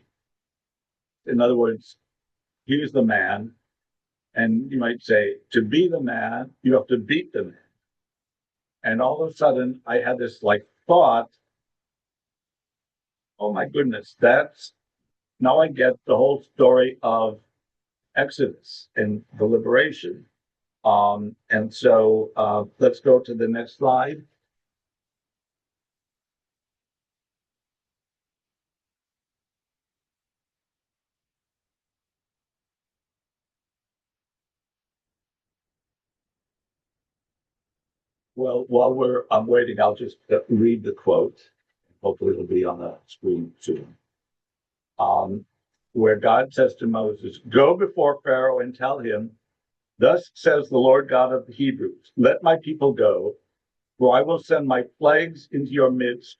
In other words, he's the man. And you might say, to be the man, you have to beat the man. And all of a sudden, I had this thought, oh my goodness, now I get the whole story of Exodus and the liberation. And so let's go to the next slide. Well, while I'm waiting, I'll just read the quote. Hopefully it'll be on the screen soon. Where God says to Moses, "Go before Pharaoh and tell him, 'Thus says the Lord God of the Hebrews, let my people go, for I will send my plagues into your midst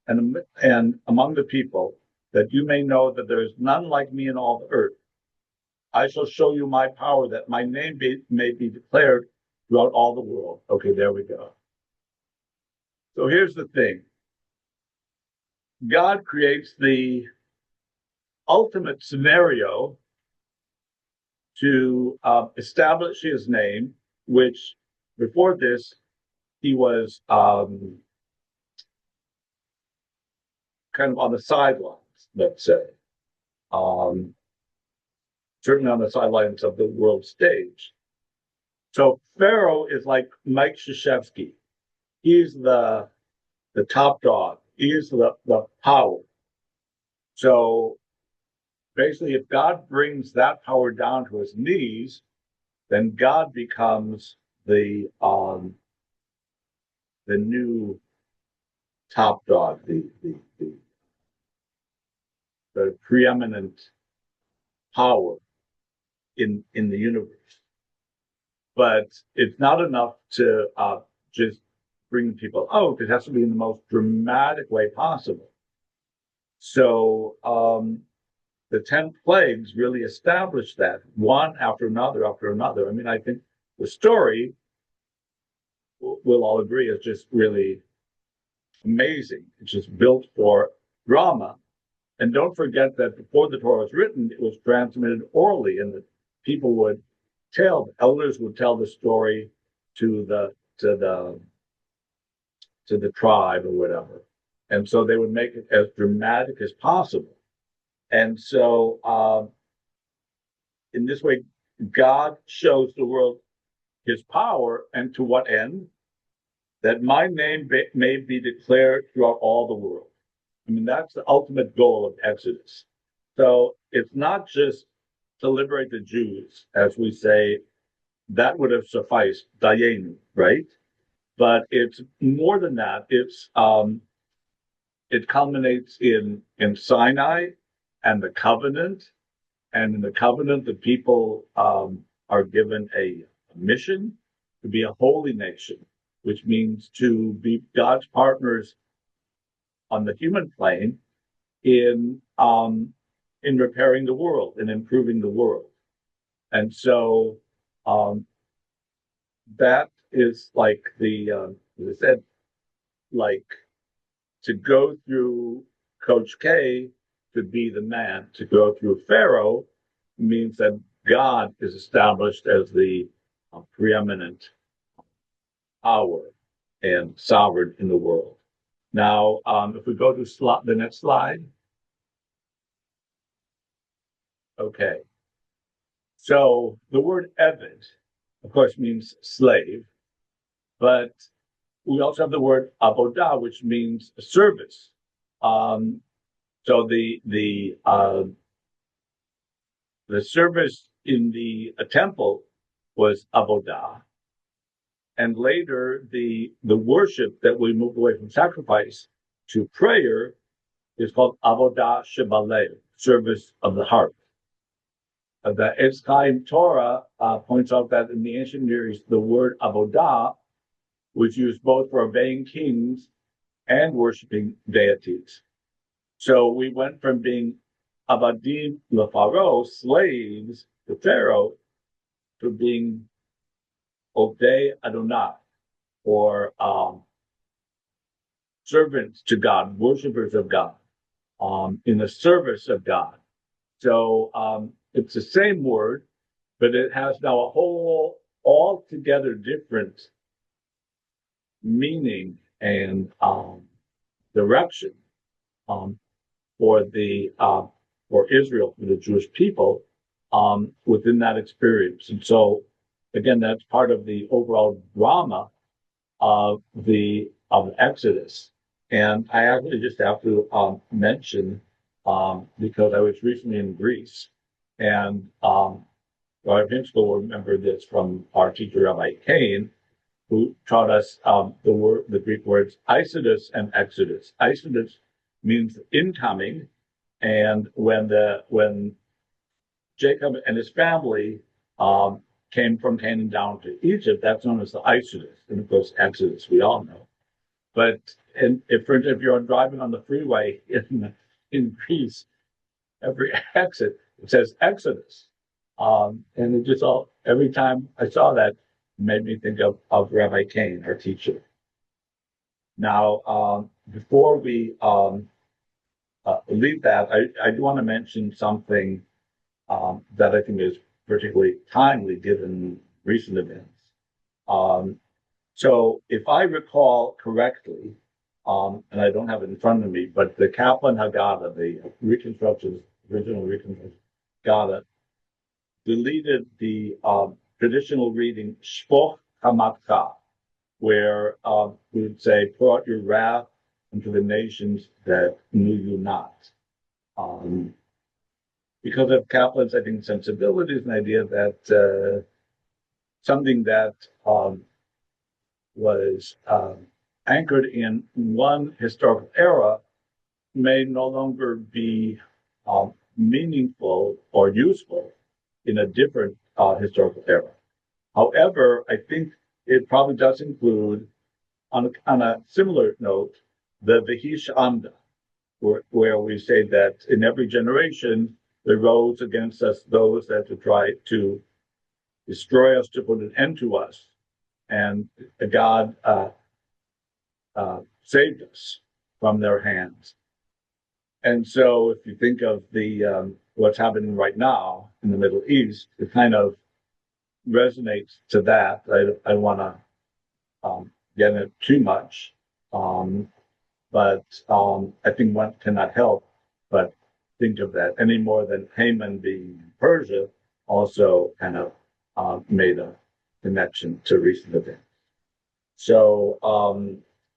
and among the people, that you may know that there is none like me in all the earth. I shall show you my power, that my name may be declared throughout all the world." Okay, there we go. So here's the thing. God creates the ultimate scenario to establish his name, which before this, he was kind of on the sidelines, let's say. Certainly on the sidelines of the world stage. So Pharaoh is like Mike Krzyzewski. He's the top dog. He's the power. So basically, if God brings that power down to his knees, then God becomes the new top dog, the preeminent power in the universe. But it's not enough to just bring people out. It has to be in the most dramatic way possible. So the 10 plagues really established that, one after another after another. I mean, I think the story, we'll all agree, is just really amazing. It's just built for drama. And don't forget that before the Torah was written, it was transmitted orally, and that people would tale. Elders would tell the story to the tribe or whatever, and so they would make it as dramatic as possible. And so, in this way, God shows the world His power, and to what end? That my name may be declared throughout all the world. I mean, that's the ultimate goal of Exodus. So it's not just to liberate the Jews, as we say, that would have sufficed, dayenu, right? But it's more than that. It culminates in Sinai and the covenant, and in the covenant, the people are given a mission to be a holy nation, which means to be God's partners on the human plane in repairing the world and improving the world. And so that is like as I said, like to go through Coach K to be the man, to go through Pharaoh means that God is established as the preeminent power and sovereign in the world. Now, if we go to the next slide. Okay. So the word Eved, of course, means slave, but we also have the word avodah, which means service. So the service in the temple was avodah, and later the worship that we moved away from sacrifice to prayer is called avodah shebalev, service of the heart. The Etz Chaim Torah points out that in the ancient Near East, the word avodah was used both for obeying kings and worshiping deities. So we went from being avadim lepharaoh, slaves to Pharaoh, to being obey Adonai, or servants to God, worshipers of God, in the service of God. So it's the same word, but it has now a whole altogether different meaning and direction for Israel, for the Jewish people, within that experience. And so, again, that's part of the overall drama of the Exodus. And I actually just have to mention, because I was recently in Greece, and our principal will remember this from our teacher, Rabbi Kane, who taught us the Greek words Isidus and Exodus. Isidus means incoming, and when Jacob and his family came from Canaan down to Egypt, that's known as the Isidus, and of course Exodus, we all know. But if you're driving on the freeway in Greece, every exit it says Exodus, and it just every time I saw that, made me think of Rabbi Kane, our teacher. Now, before we leave that, I do want to mention something that I think is particularly timely given recent events. So if I recall correctly, and I don't have it in front of me, but the Kaplan Haggadah, the original reconstruction Haggadah, deleted the traditional reading Shpoch Hamatcha, where we would say, pour out your wrath unto the nations that knew you not. Because of Kaplan's, I think, sensibilities and idea that something that was anchored in one historical era may no longer be meaningful or useful in a different historical era. However, I think it probably does include, on a similar note, the Vihish Amda, where we say that in every generation there rose against us those that to try to destroy us, to put an end to us, and God saved us from their hands. And so, if you think of the what's happening right now in the Middle East, it kind of resonates to that. I want to get into too much, but I think one cannot help but think of that any more than Haman being in Persia also kind of made a connection to recent events. So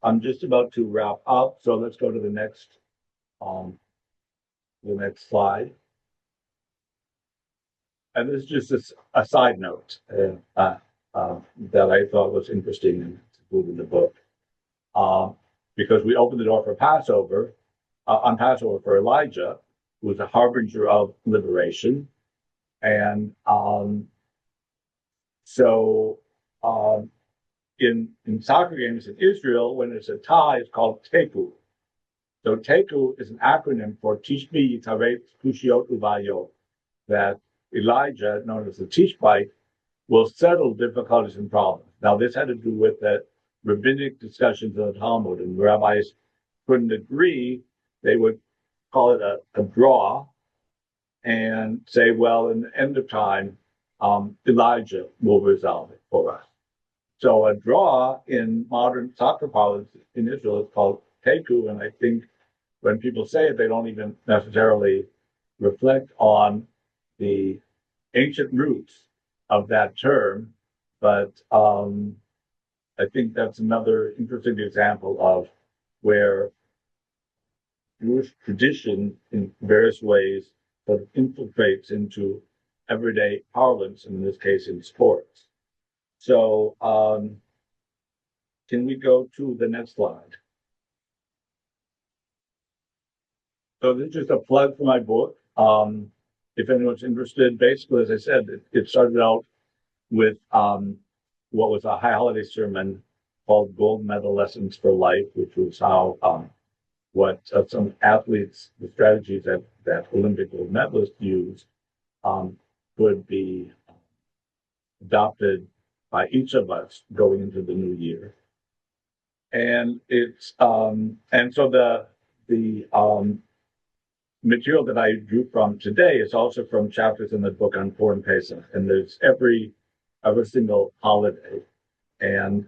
I'm just about to wrap up. So let's go to um, the next slide. And this is just a side note that I thought was interesting and to include in the book. Because we opened the door for Passover, on Passover for Elijah, who was a harbinger of liberation. And so in soccer games in Israel, when it's a tie, it's called teku. So teku is an acronym for Tishbi Yitaret Kushiot Ubayot, that Elijah, known as the Tishbite, will settle difficulties and problems. Now, this had to do with the rabbinic discussions of the Talmud, and rabbis couldn't agree. They would call it a draw and say, well, in the end of time, Elijah will resolve it for us. So a draw in modern soccer parlance in Israel is called teku, and I think when people say it, they don't even necessarily reflect on the ancient roots of that term. But I think that's another interesting example of where Jewish tradition in various ways sort of infiltrates into everyday parlance, and in this case in sports. So can we go to the next slide? So this is just a plug for my book. If anyone's interested, basically, as I said, it started out with what was a high holiday sermon called Gold Medal Lessons for Life, which was how what some athletes, the strategies that Olympic gold medalists use could be adopted by each of us going into the new year. And it's and so the material that I drew from today is also from chapters in the book on Purim Pesach, and there's every single holiday, and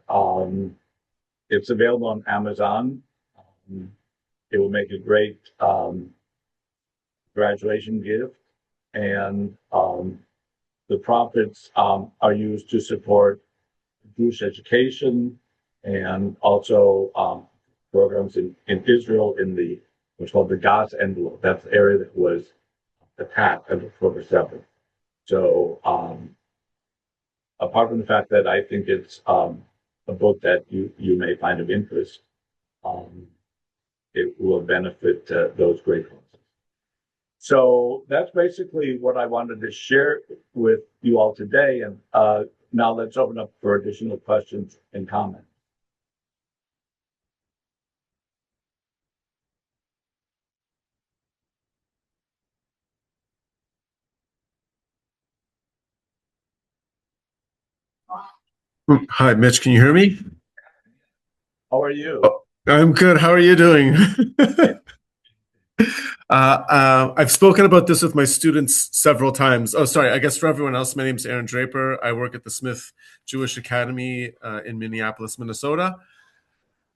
it's available on Amazon. It will make a great graduation gift, and the profits are used to support Jewish education and also programs in Israel in the what's called the Gaza envelope. That's the area that was attacked on October 7th. So apart from the fact that I think it's a book that you may find of interest, it will benefit those great causes. So that's basically what I wanted to share with you all today. And now let's open up for additional questions and comments. Hi, Mitch. Can you hear me? How are you? Oh, I'm good. How are you doing? I've spoken about this with my students several times. Oh, sorry. I guess for everyone else, my name is Aaron Draper. I work at the Smith Jewish Academy in Minneapolis, Minnesota.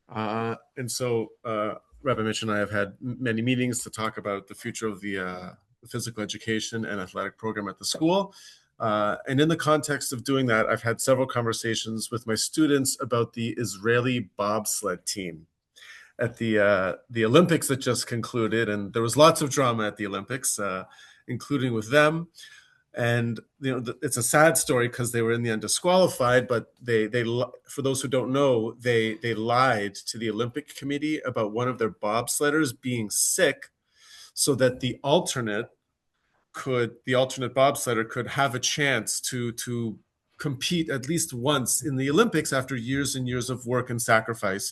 And so Rabbi Mitch and I have had many meetings to talk about the future of the physical education and athletic program at the school. And in the context of doing that, I've had several conversations with my students about the Israeli bobsled team at the Olympics that just concluded, and there was lots of drama at the Olympics, including with them. And it's a sad story because they were in the end disqualified. But they for those who don't know, they lied to the Olympic Committee about one of their bobsledders being sick, so that the alternate bobsledder could have a chance to compete at least once in the Olympics after years and years of work and sacrifice.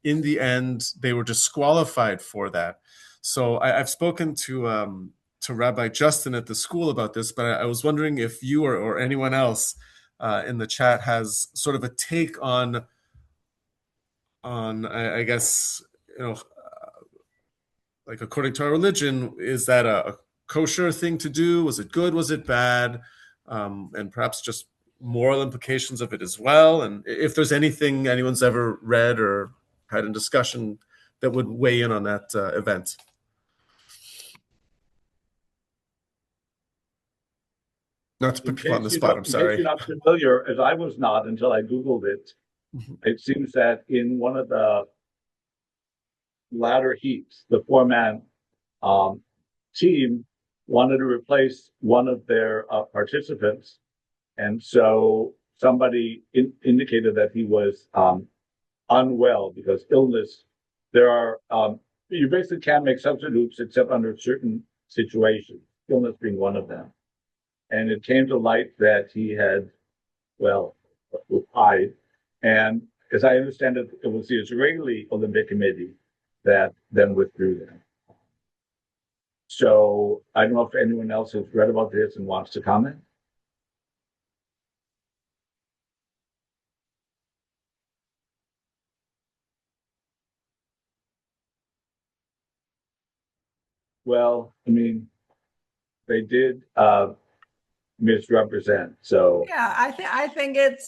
In the end, they were disqualified for that. So I've spoken to Rabbi Justin at the school about this, but I was wondering if you or anyone else in the chat has sort of a take on I guess, like according to our religion, is that a kosher thing to do? Was it good? Was it bad? And perhaps just moral implications of it as well, and if there's anything anyone's ever read or had in discussion that would weigh in on that event. Not to put people on the spot, I'm In case you're sorry. not familiar, as I was not until I Googled it, it seems that in one of the latter heats, the four-man team wanted to replace one of their participants. And so somebody indicated that he was unwell because illness. There are, you basically can't make substitutes except under certain situations, illness being one of them. And it came to light that he had, well, died. And as I understand it, it was the Israeli Olympic Committee that then withdrew them. So I don't know if anyone else has read about this and wants to comment. Well, I mean, they did misrepresent. So Yeah, I think it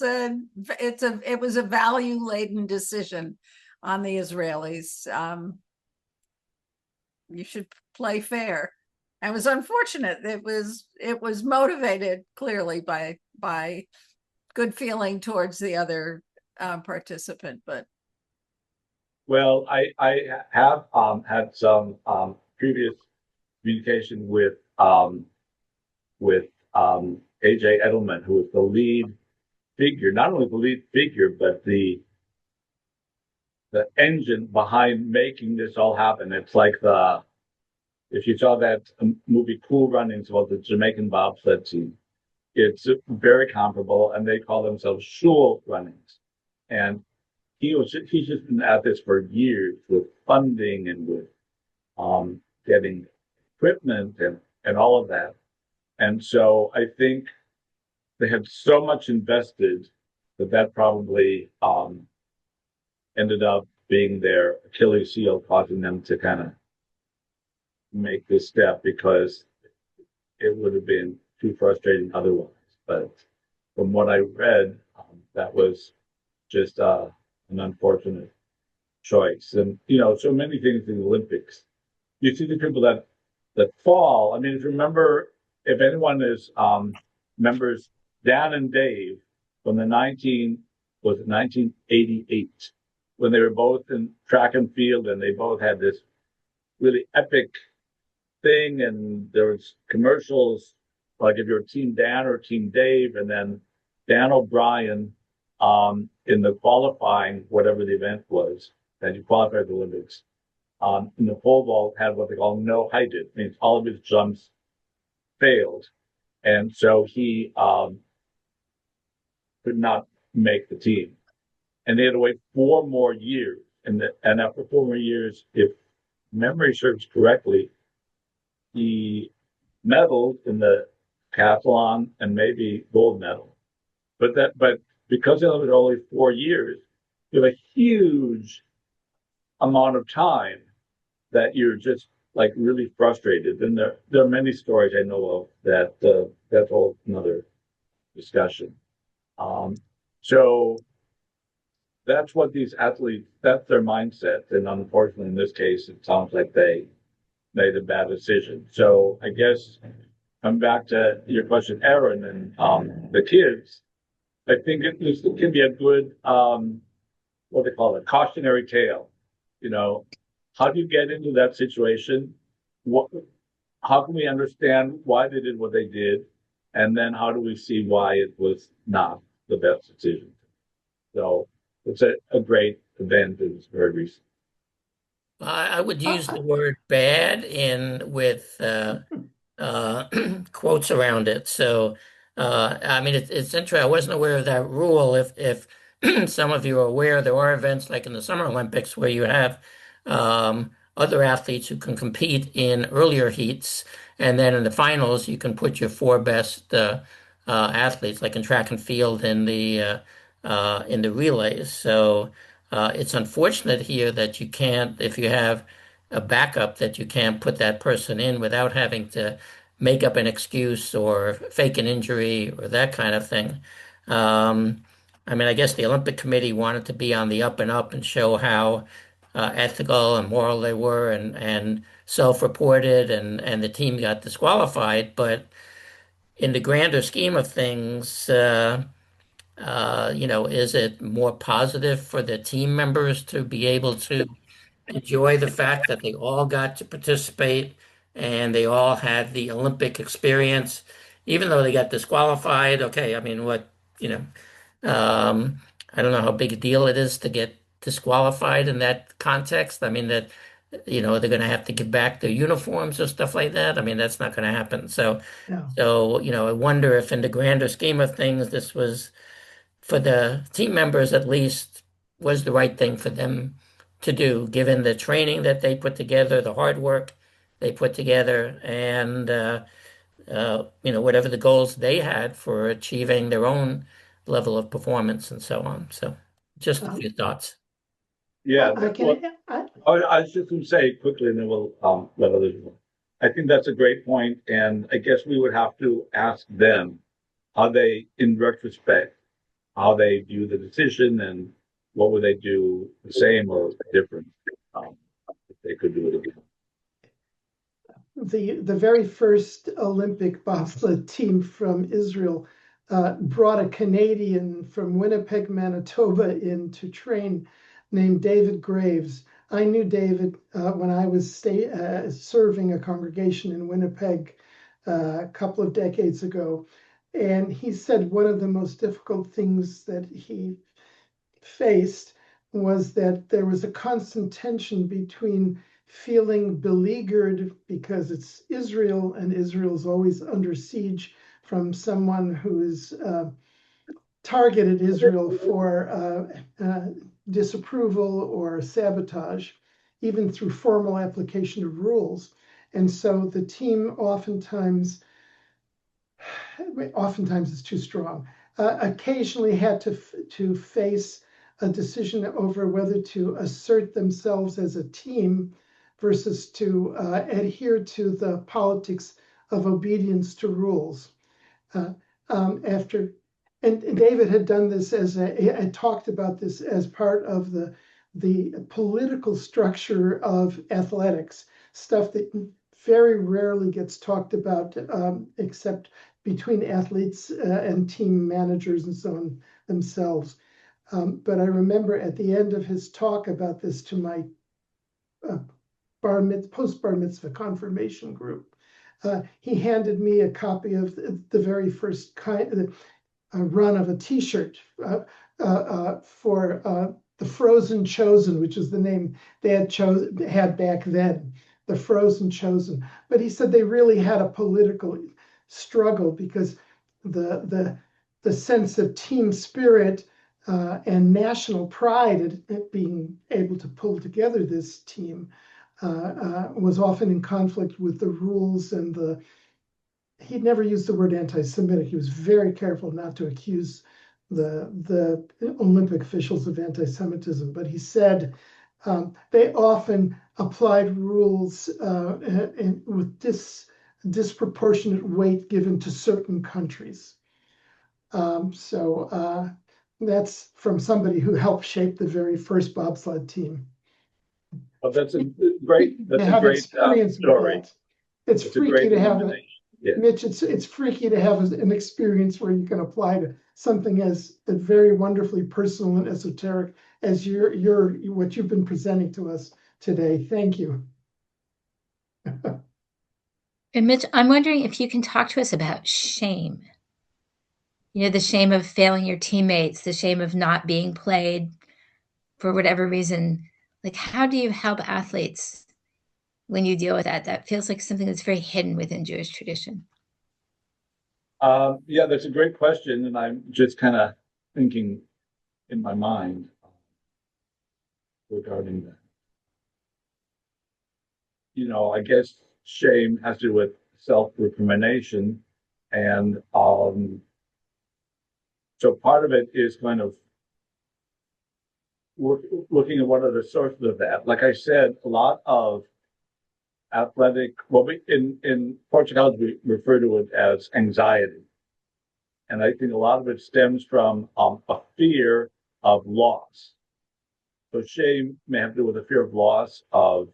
was a value laden decision on the Israelis. You should play fair. It was unfortunate. It was motivated clearly by good feeling towards the other participant. But well, I have had some previous communication with AJ Edelman, who was the lead figure, not only the lead figure, but the engine behind making this all happen. It's like if you saw that movie Cool Runnings about the Jamaican bobsled team, it's very comparable, and they call themselves Shul Runnings. And he's just been at this for years with funding and with getting equipment and all of that. And so I think they had so much invested that probably ended up being their Achilles heel, causing them to kind of make this step because it would have been too frustrating otherwise. But from what I read, that was just an unfortunate choice. And, so many things in the Olympics. You see the people that fall. I mean, if you remember, if anyone is members, Dan and Dave from the 1988, when they were both in track and field, and they both had this really epic thing, and there was commercials like if you're Team Dan or Team Dave, and then Dan O'Brien in the qualifying, whatever the event was that you qualified for the Olympics, in the pole vault had what they call no height. It means all of his jumps failed, and so he could not make the team, and they had to wait 4 more years. And after 4 more years, if memory serves correctly, he medaled in the decathlon and maybe gold medal. But because it was only 4 years, you have a huge amount of time that you're just like really frustrated. And there are many stories I know of that that's all another discussion. So that's what these athletes, that's their mindset. And unfortunately, in this case, it sounds like they made a bad decision. So I guess come back to your question, Aaron, and the kids. I think this can be a good, what they call it, cautionary tale. How do you get into that situation? How can we understand why they did what they did? And then how do we see why it was not the best decision? So it's a great event. It was very recent. I would use the word bad with quotes around it. So, I mean, it's interesting. I wasn't aware of that rule. If some of you are aware, there are events like in the Summer Olympics where you have other athletes who can compete in earlier heats, and then in the finals you can put your 4 best athletes, like in track and field in the relays. So it's unfortunate here that you can't, if you have a backup, that you can't put that person in without having to make up an excuse or fake an injury or that kind of thing. I mean, I guess the Olympic Committee wanted to be on the up and up and show how ethical and moral they were, and self-reported, and the team got disqualified. But in the grander scheme of things, is it more positive for the team members to be able to enjoy the fact that they all got to participate and they all had the Olympic experience, even though they got disqualified? Okay, I mean, you know, um, I don't know how big a deal it is to get disqualified in that context. I mean, that, they're going to have to give back their uniforms or stuff like that. I mean, that's not going to happen. So, Yeah. I wonder if in the grander scheme of things, this was, for the team members at least, was the right thing for them to do, given the training that they put together, the hard work they put together, and whatever the goals they had for achieving their own level of performance and so on. So, just a Um, few thoughts. Yeah, I can, I, I was just going to say quickly, and then we'll let others know. I think that's a great point, and I guess we would have to ask them how they, in retrospect, how they view the decision, and what would they do the same or different if they could do it again. the very first Olympic bobsled team from Israel brought a Canadian from Winnipeg, Manitoba in to train named David Graves. I knew David when I was serving a congregation in Winnipeg a couple of decades ago. And he said one of the most difficult things that he faced was that there was a constant tension between feeling beleaguered because it's Israel and Israel's always under siege from someone who's targeted Israel for disapproval or sabotage, even through formal application of rules. And so the team oftentimes is too strong, occasionally had to face a decision over whether to assert themselves as a team versus to adhere to the politics of obedience to rules. After and David had done this had talked about this as part of the political structure of athletics, stuff that very rarely gets talked about, except between athletes and team managers and so on themselves. But I remember at the end of his talk about this to my post-bar mitzvah confirmation group, he handed me a copy of the very first run of a T-shirt for the Frozen Chosen, which is the name they had back then, the Frozen Chosen. But he said they really had a political struggle because the sense of team spirit and national pride at being able to pull together this team was often in conflict with the rules and he'd never used the word anti-Semitic. He was very careful not to accuse the Olympic officials of anti-Semitism, but he said they often applied rules with disproportionate weight given to certain countries. So that's from somebody who helped shape the very first bobsled team. Well, that's a great story. It's freaky to have it. Yeah. Mitch, it's freaky to have an experience where you can apply to something as very wonderfully personal and esoteric as what you've been presenting to us today. Thank you. And Mitch, I'm wondering if you can talk to us about shame. The shame of failing your teammates, the shame of not being played for whatever reason. Like, how do you help athletes when you deal with that? That feels like something that's very hidden within Jewish tradition. Yeah, that's a great question. And I'm just kind of thinking in my mind regarding that. I guess shame has to do with self-recrimination. And so part of it is kind of looking at what are the sources of that. Like I said, a lot of athletic, in Portugal, we refer to it as anxiety. And I think a lot of it stems from a fear of loss. So shame may have to do with a fear of loss of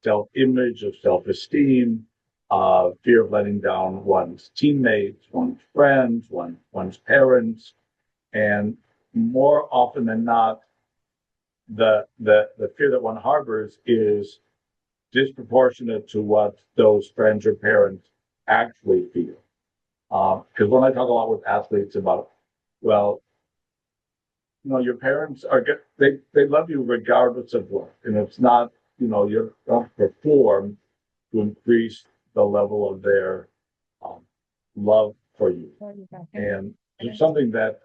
self-image, of self-esteem, fear of letting down one's teammates, one's friends, one's parents, and more often than not, the fear that one harbors is disproportionate to what those friends or parents actually feel. Because when I talk a lot with athletes about, well, your parents are good, they love you regardless of what, and it's not, you don't perform to increase the level of their love for you, and it's something that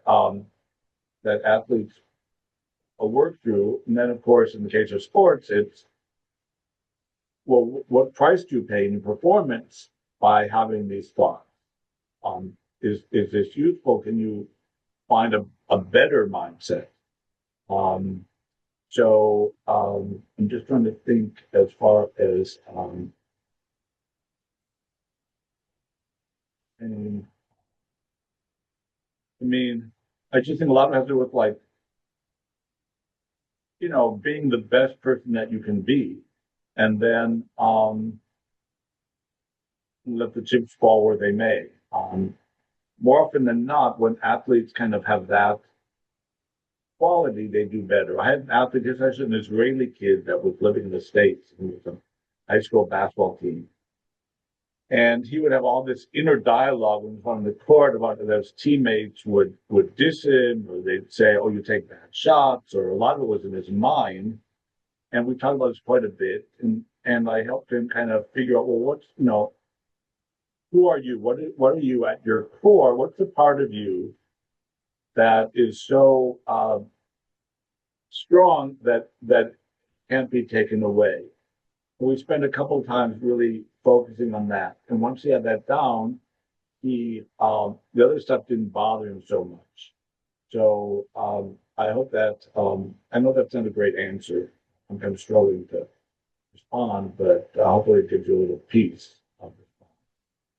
athletes work through. And then, of course, in the case of sports, it's, well, what price do you pay in performance by having these thoughts? Is this useful? Can you find a better mindset? I'm just trying to think as far as and, I mean, I just think a lot of it has to do with, like, being the best person that you can be, and then let the chips fall where they may. More often than not, when athletes kind of have that quality, they do better. I had an athlete, just actually an Israeli kid that was living in the States, and was a high school basketball team. And he would have all this inner dialogue when he was on the court about that his teammates would diss him, or they'd say, "Oh, you take bad shots," or a lot of it was in his mind. And we talked about this quite a bit, and I helped him kind of figure out, well, who are you? What are you at your core? What's the part of you that is so strong that can't be taken away? We spent a couple of times really focusing on that, and once he had that down, the other stuff didn't bother him so much. So I hope that I know that's not a great answer. I'm kind of struggling to respond, but hopefully it gives you a little piece of response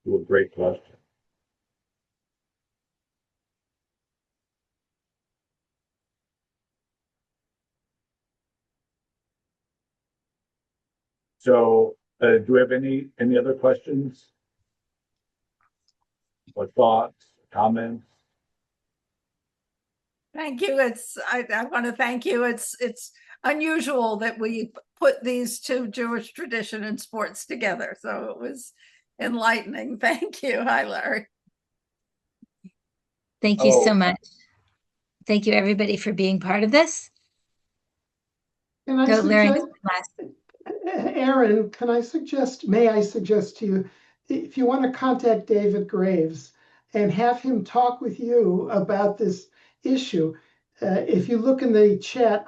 to a great question. So, do we have any other questions or thoughts, comments? Thank you. I want to thank you. It's unusual that we put these two Jewish tradition and sports together. So it was enlightening. Thank you. Hi, Larry. Thank you so much. Thank you, everybody, for being part of this. Can I Go, Larry. suggest, Aaron, may I suggest to you, if you want to contact David Graves and have him talk with you about this issue, if you look in the chat,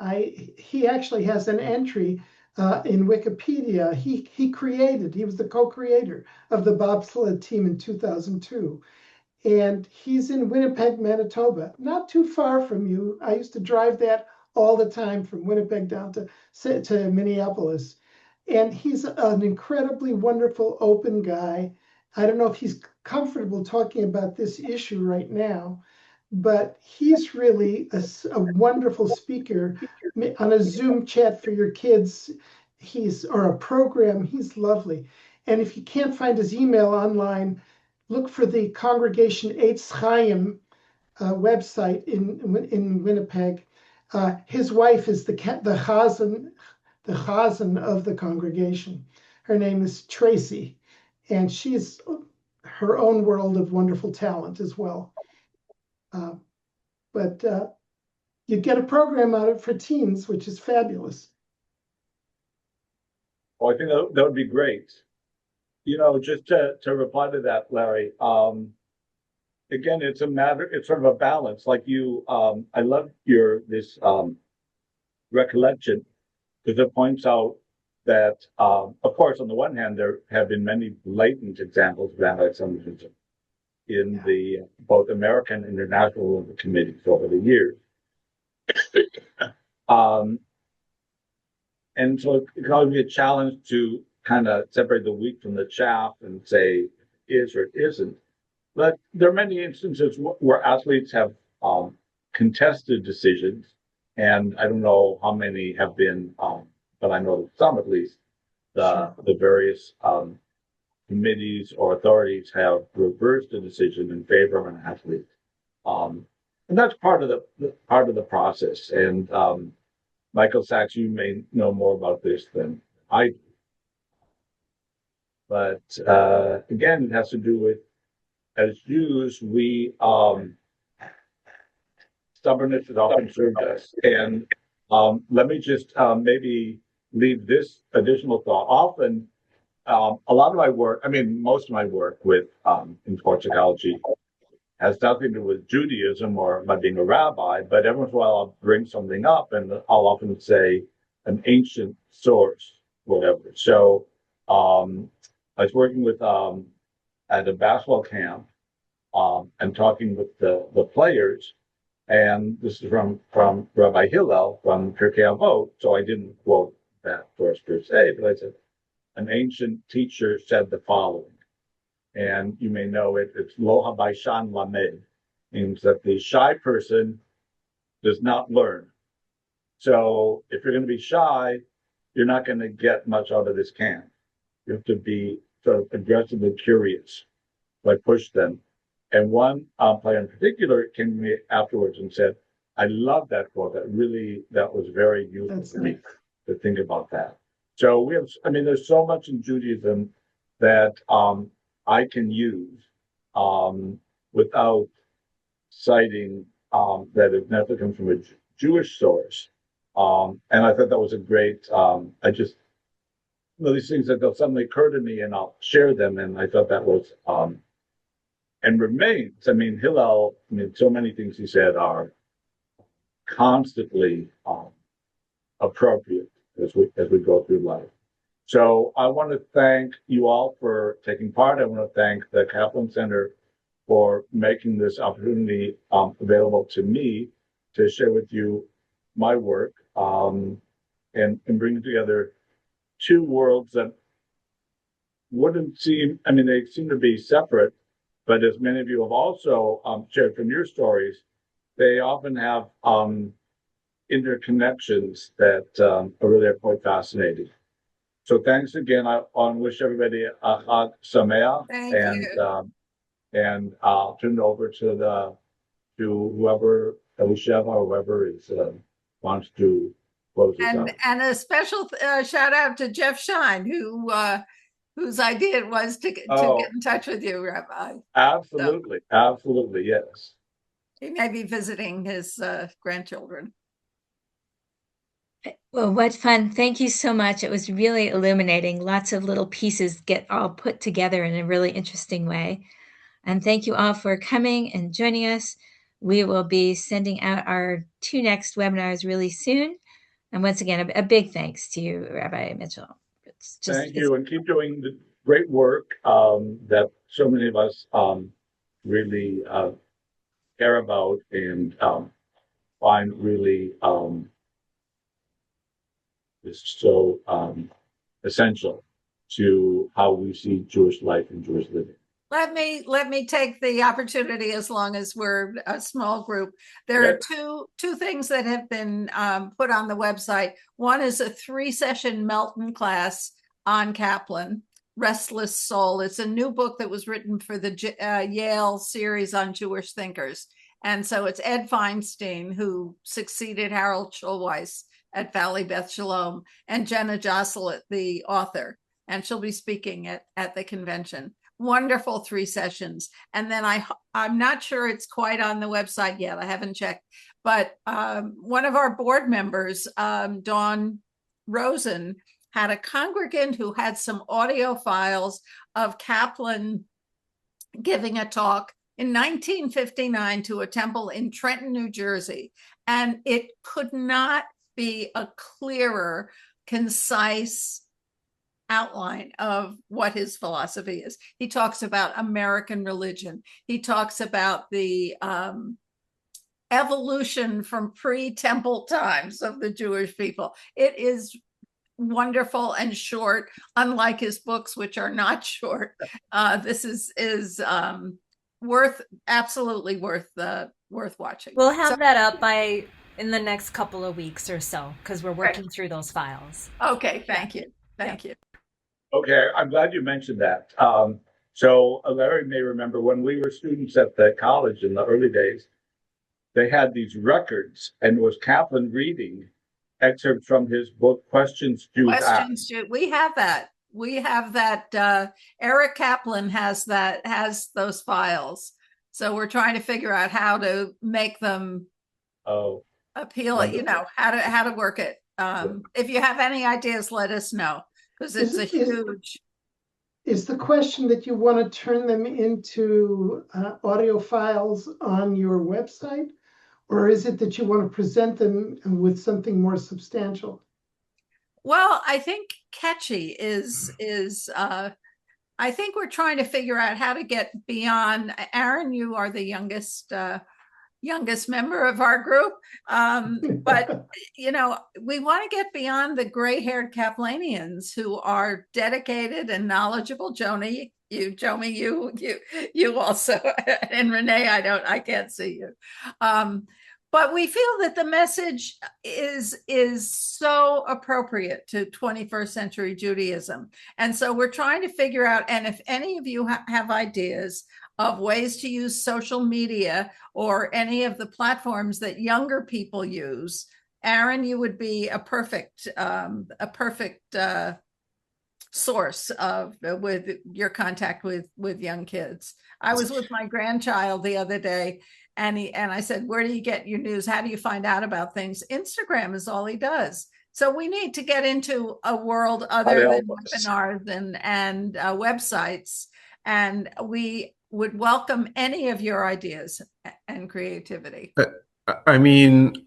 he actually has an entry in Wikipedia. He was the co-creator of the bobsled team in 2002. And he's in Winnipeg, Manitoba, not too far from you. I used to drive that all the time from Winnipeg down to Minneapolis. And he's an incredibly wonderful, open guy. I don't know if he's comfortable talking about this issue right now, but he's really a wonderful speaker on a Zoom chat for your kids. Or a program. He's lovely. And if you can't find his email online, look for the Congregation Eitz Chaim website in Winnipeg. His wife is the chazan of the congregation. Her name is Tracy, and she's her own world of wonderful talent as well. But you get a program out of it for teens, which is fabulous. Well, I think that would be great. Just to reply to that, Larry, again, it's sort of a balance. Like I love this recollection, because it points out that, of course, on the one hand, there have been many blatant examples of anti-Semitism in the both American and international Olympic committees over the years. And so it can always be a challenge to kind of separate the wheat from the chaff and say it is or it isn't. But there are many instances where athletes have contested decisions, and I don't know how many have been, but I know some at least. The various committees or authorities have reversed a decision in favor of an athlete, and that's part of the process. And Michael Sachs, you may know more about this than I do, but again, it has to do with, as Jews, we stubbornness has often served us. And let me just maybe leave this additional thought. Often, a lot of my work, I mean, most of my work with in sports psychology has nothing to do with Judaism or my being a rabbi, but every once in a while I'll bring something up and I'll often say an ancient source, whatever. So I was working with at a basketball camp and talking with the players. And this is from Rabbi Hillel from Pirkei Avot. So I didn't quote that verse per se, but I said, an ancient teacher said the following, and you may know it. It's Lo habaishan lamed, means that the shy person does not learn. So if you're going to be shy, you're not going to get much out of this camp. You have to be sort of aggressively curious, like push them. And one player in particular came to me afterwards and said, I love that quote. That was very useful for me to think about that. So we have, I mean, there's so much in Judaism that I can use without citing that it never comes from a Jewish source. And I thought that was a great, these things that they'll suddenly occur to me and I'll share them. And I thought that was, and remains. I mean, Hillel, so many things he said are constantly appropriate as we go through life. So I want to thank you all for taking part. I want to thank the Kaplan Center for making this opportunity available to me to share with you my work and bring together two worlds that wouldn't seem, I mean, they seem to be separate, but as many of you have also shared from your stories, they often have interconnections that are really quite fascinating. So thanks again. I want to wish everybody a Chag Sameach. Thank you. And I'll turn it over to whoever, Elisheva or whoever is wants to close this out. And a special shout out to Jeff Shine, whose idea it was to get in touch with you, Rabbi. Absolutely, absolutely, yes. He may be visiting his grandchildren. Well, what fun. Thank you so much. It was really illuminating. Lots of little pieces get all put together in a really interesting way. And thank you all for coming and joining us. We will be sending out our 2 next webinars really soon. And once again, a big thanks to you, Rabbi Mitchell. Thank you, and keep doing the great work that so many of us really care about and find really is so essential to how we see Jewish life and Jewish living. Let me take the opportunity, as long as we're a small group. There are two things that have been put on the website. One is a 3-session Melton class on Kaplan, Restless Soul. It's a new book that was written for the Yale series on Jewish thinkers. And so it's Ed Feinstein, who succeeded Harold Schulweis at Valley Beth Shalom, and Jenna Josselett, the author. And she'll be speaking at the convention. Wonderful 3 sessions. And then I'm not sure it's quite on the website yet. I haven't checked. But one of our board members, Dawn Rosen, had a congregant who had some audio files of Kaplan giving a talk in 1959 to a temple in Trenton, New Jersey. And it could not be a clearer, concise outline of what his philosophy is. He talks about American religion. He talks about the evolution from pre-temple times of the Jewish people. It is wonderful and short, unlike his books, which are not short. This is absolutely worth watching. We'll have that up in the next couple of weeks or so because we're working through those files. Okay, thank you. Okay, I'm glad you mentioned that. So Larry may remember when we were students at the college in the early days, they had these records, and it was Kaplan reading excerpts from his book, Questions Jews Ask. We have that. Eric Kaplan has those files. So we're trying to figure out how to make them appealing, how to work it. If you have any ideas, let us know, because it's a huge. Is the question that you want to turn them into audio files on your website, or is it that you want to present them with something more substantial? Well, I think catchy is I think we're trying to figure out how to get beyond. Aaron, you are the youngest member of our group. But, we want to get beyond the gray-haired Kaplanians who are dedicated and knowledgeable. Jomi, you also, and Renee, I can't see you. But we feel that the message is so appropriate to 21st century Judaism. And so we're trying to figure out, and if any of you have ideas of ways to use social media or any of the platforms that younger people use, Aaron, you would be a perfect source with your contact with young kids. I was with my grandchild the other day, and I said, "Where do you get your news? How do you find out about things?" Instagram is all he does. So we need to get into a world other than webinars and websites, and we would welcome any of your ideas and creativity. I mean,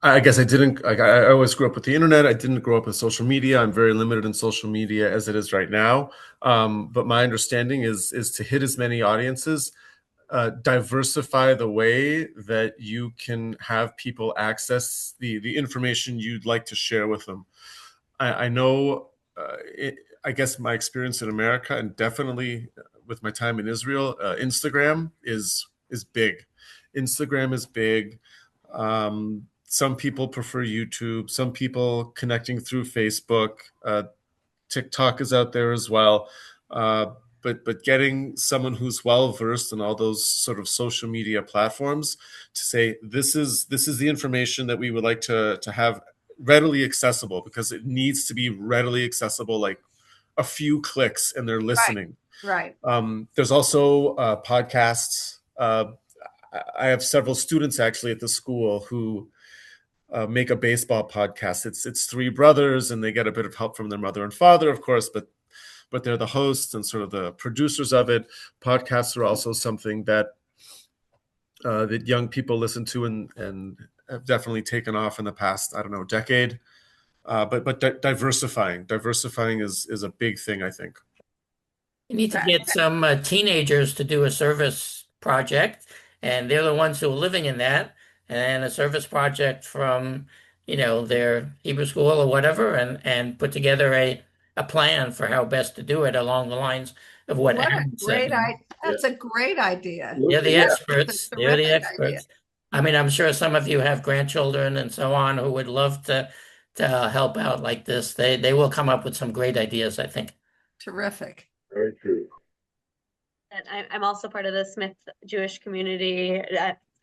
I guess I always grew up with the internet. I didn't grow up with social media. I'm very limited in social media as it is right now. But my understanding is to hit as many audiences, diversify the way that you can have people access the information you'd like to share with them. I know, I guess my experience in America, and definitely with my time in Israel, Instagram is big. Instagram is big. Some people prefer YouTube. Some people connecting through Facebook. TikTok is out there as well. But getting someone who's well versed in all those sort of social media platforms to say this is the information that we would like to have readily accessible, because it needs to be readily accessible, like a few clicks and they're listening. Right. There's also podcasts. I have several students actually at the school who make a baseball podcast. It's three brothers, and they get a bit of help from their mother and father, of course, but they're the hosts and sort of the producers of it. Podcasts are also something that that young people listen to and have definitely taken off in the past, I don't know, decade. But diversifying is a big thing, I think. You need to get some teenagers to do a service project, and they're the ones who are living in that, and a service project from, their Hebrew school or whatever, and put together a plan for how best to do it along the lines of what Aaron said. That's a great idea. They're the experts. They're the experts. I mean, I'm sure some of you have grandchildren and so on who would love to help out like this. They will come up with some great ideas, I think. Terrific. Very true. And I'm also part of the Smith Jewish community,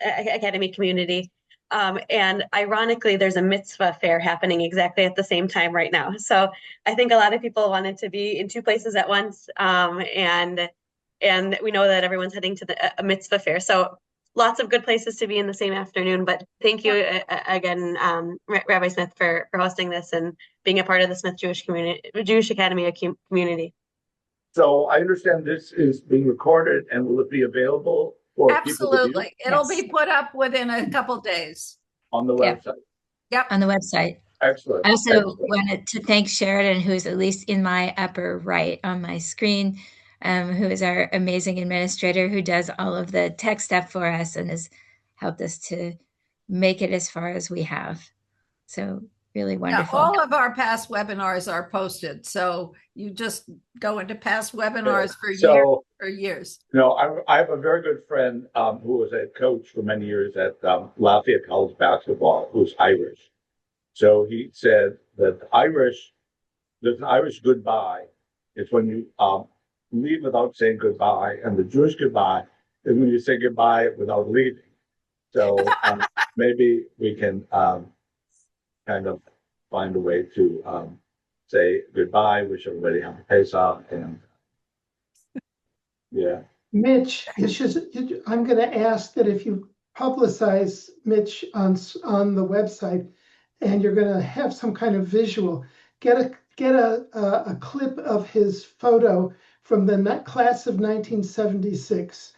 Academy community. And ironically, there's a mitzvah fair happening exactly at the same time right now. So I think a lot of people wanted to be in two places at once. And we know that everyone's heading to a mitzvah fair. So lots of good places to be in the same afternoon. But thank you again, Rabbi Smith, for hosting this and being a part of the Smith Jewish Academy community. So I understand this is being recorded, and will it be available for Absolutely. people to view? It'll be put up within a couple days. On the website? Yep. On the website. Excellent. I also wanted to thank Sheridan, who's at least in my upper right on my screen, who is our amazing administrator who does all of the tech stuff for us and has helped us to make it as far as we have. So really wonderful. All of our past webinars are posted. So you just go into past webinars for for years. No, I have a very good friend who was a coach for many years at Lafayette College basketball, who's Irish. So he said that there's an Irish goodbye. It's when you leave without saying goodbye, and the Jewish goodbye is when you say goodbye without leaving. So maybe we can kind of find a way to say goodbye, wish everybody happy Pesach, and yeah. Mitch, I'm going to ask that if you publicize Mitch on the website, and you're going to have some kind of visual, get a clip of his photo from the class of 1976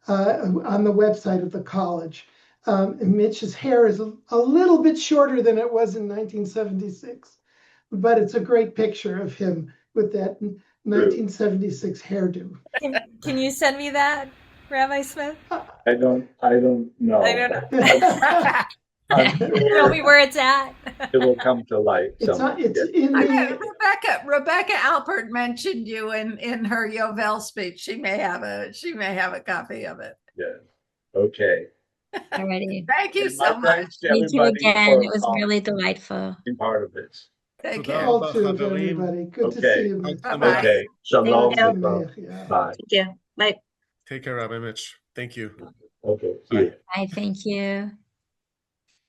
on the website of the college. Mitch's hair is a little bit shorter than it was in 1976, but it's a great picture of him with that 1976 hairdo. Can you send me that, Rabbi Smith? I don't know. I don't know. I'm Tell sure me where it's at. it will come to light. It's in I the mean, Rebecca Alpert mentioned you in her Yovel speech. She may have a copy of it. Yeah. Okay. Alrighty. Thank you And so my much. thanks to Thank you everybody again. for It was really delightful. being part of this. Take Toda care. all rabba, two of chaverim. everybody. Good to Okay. see you, Mitch. Bye-bye. Okay. Shalom. Thank Mikra. Yeah. Bye. Thank you. Bye. Take care, Rabbi Mitch. Thank you. Okay. See Bye. you. Bye. Thank you.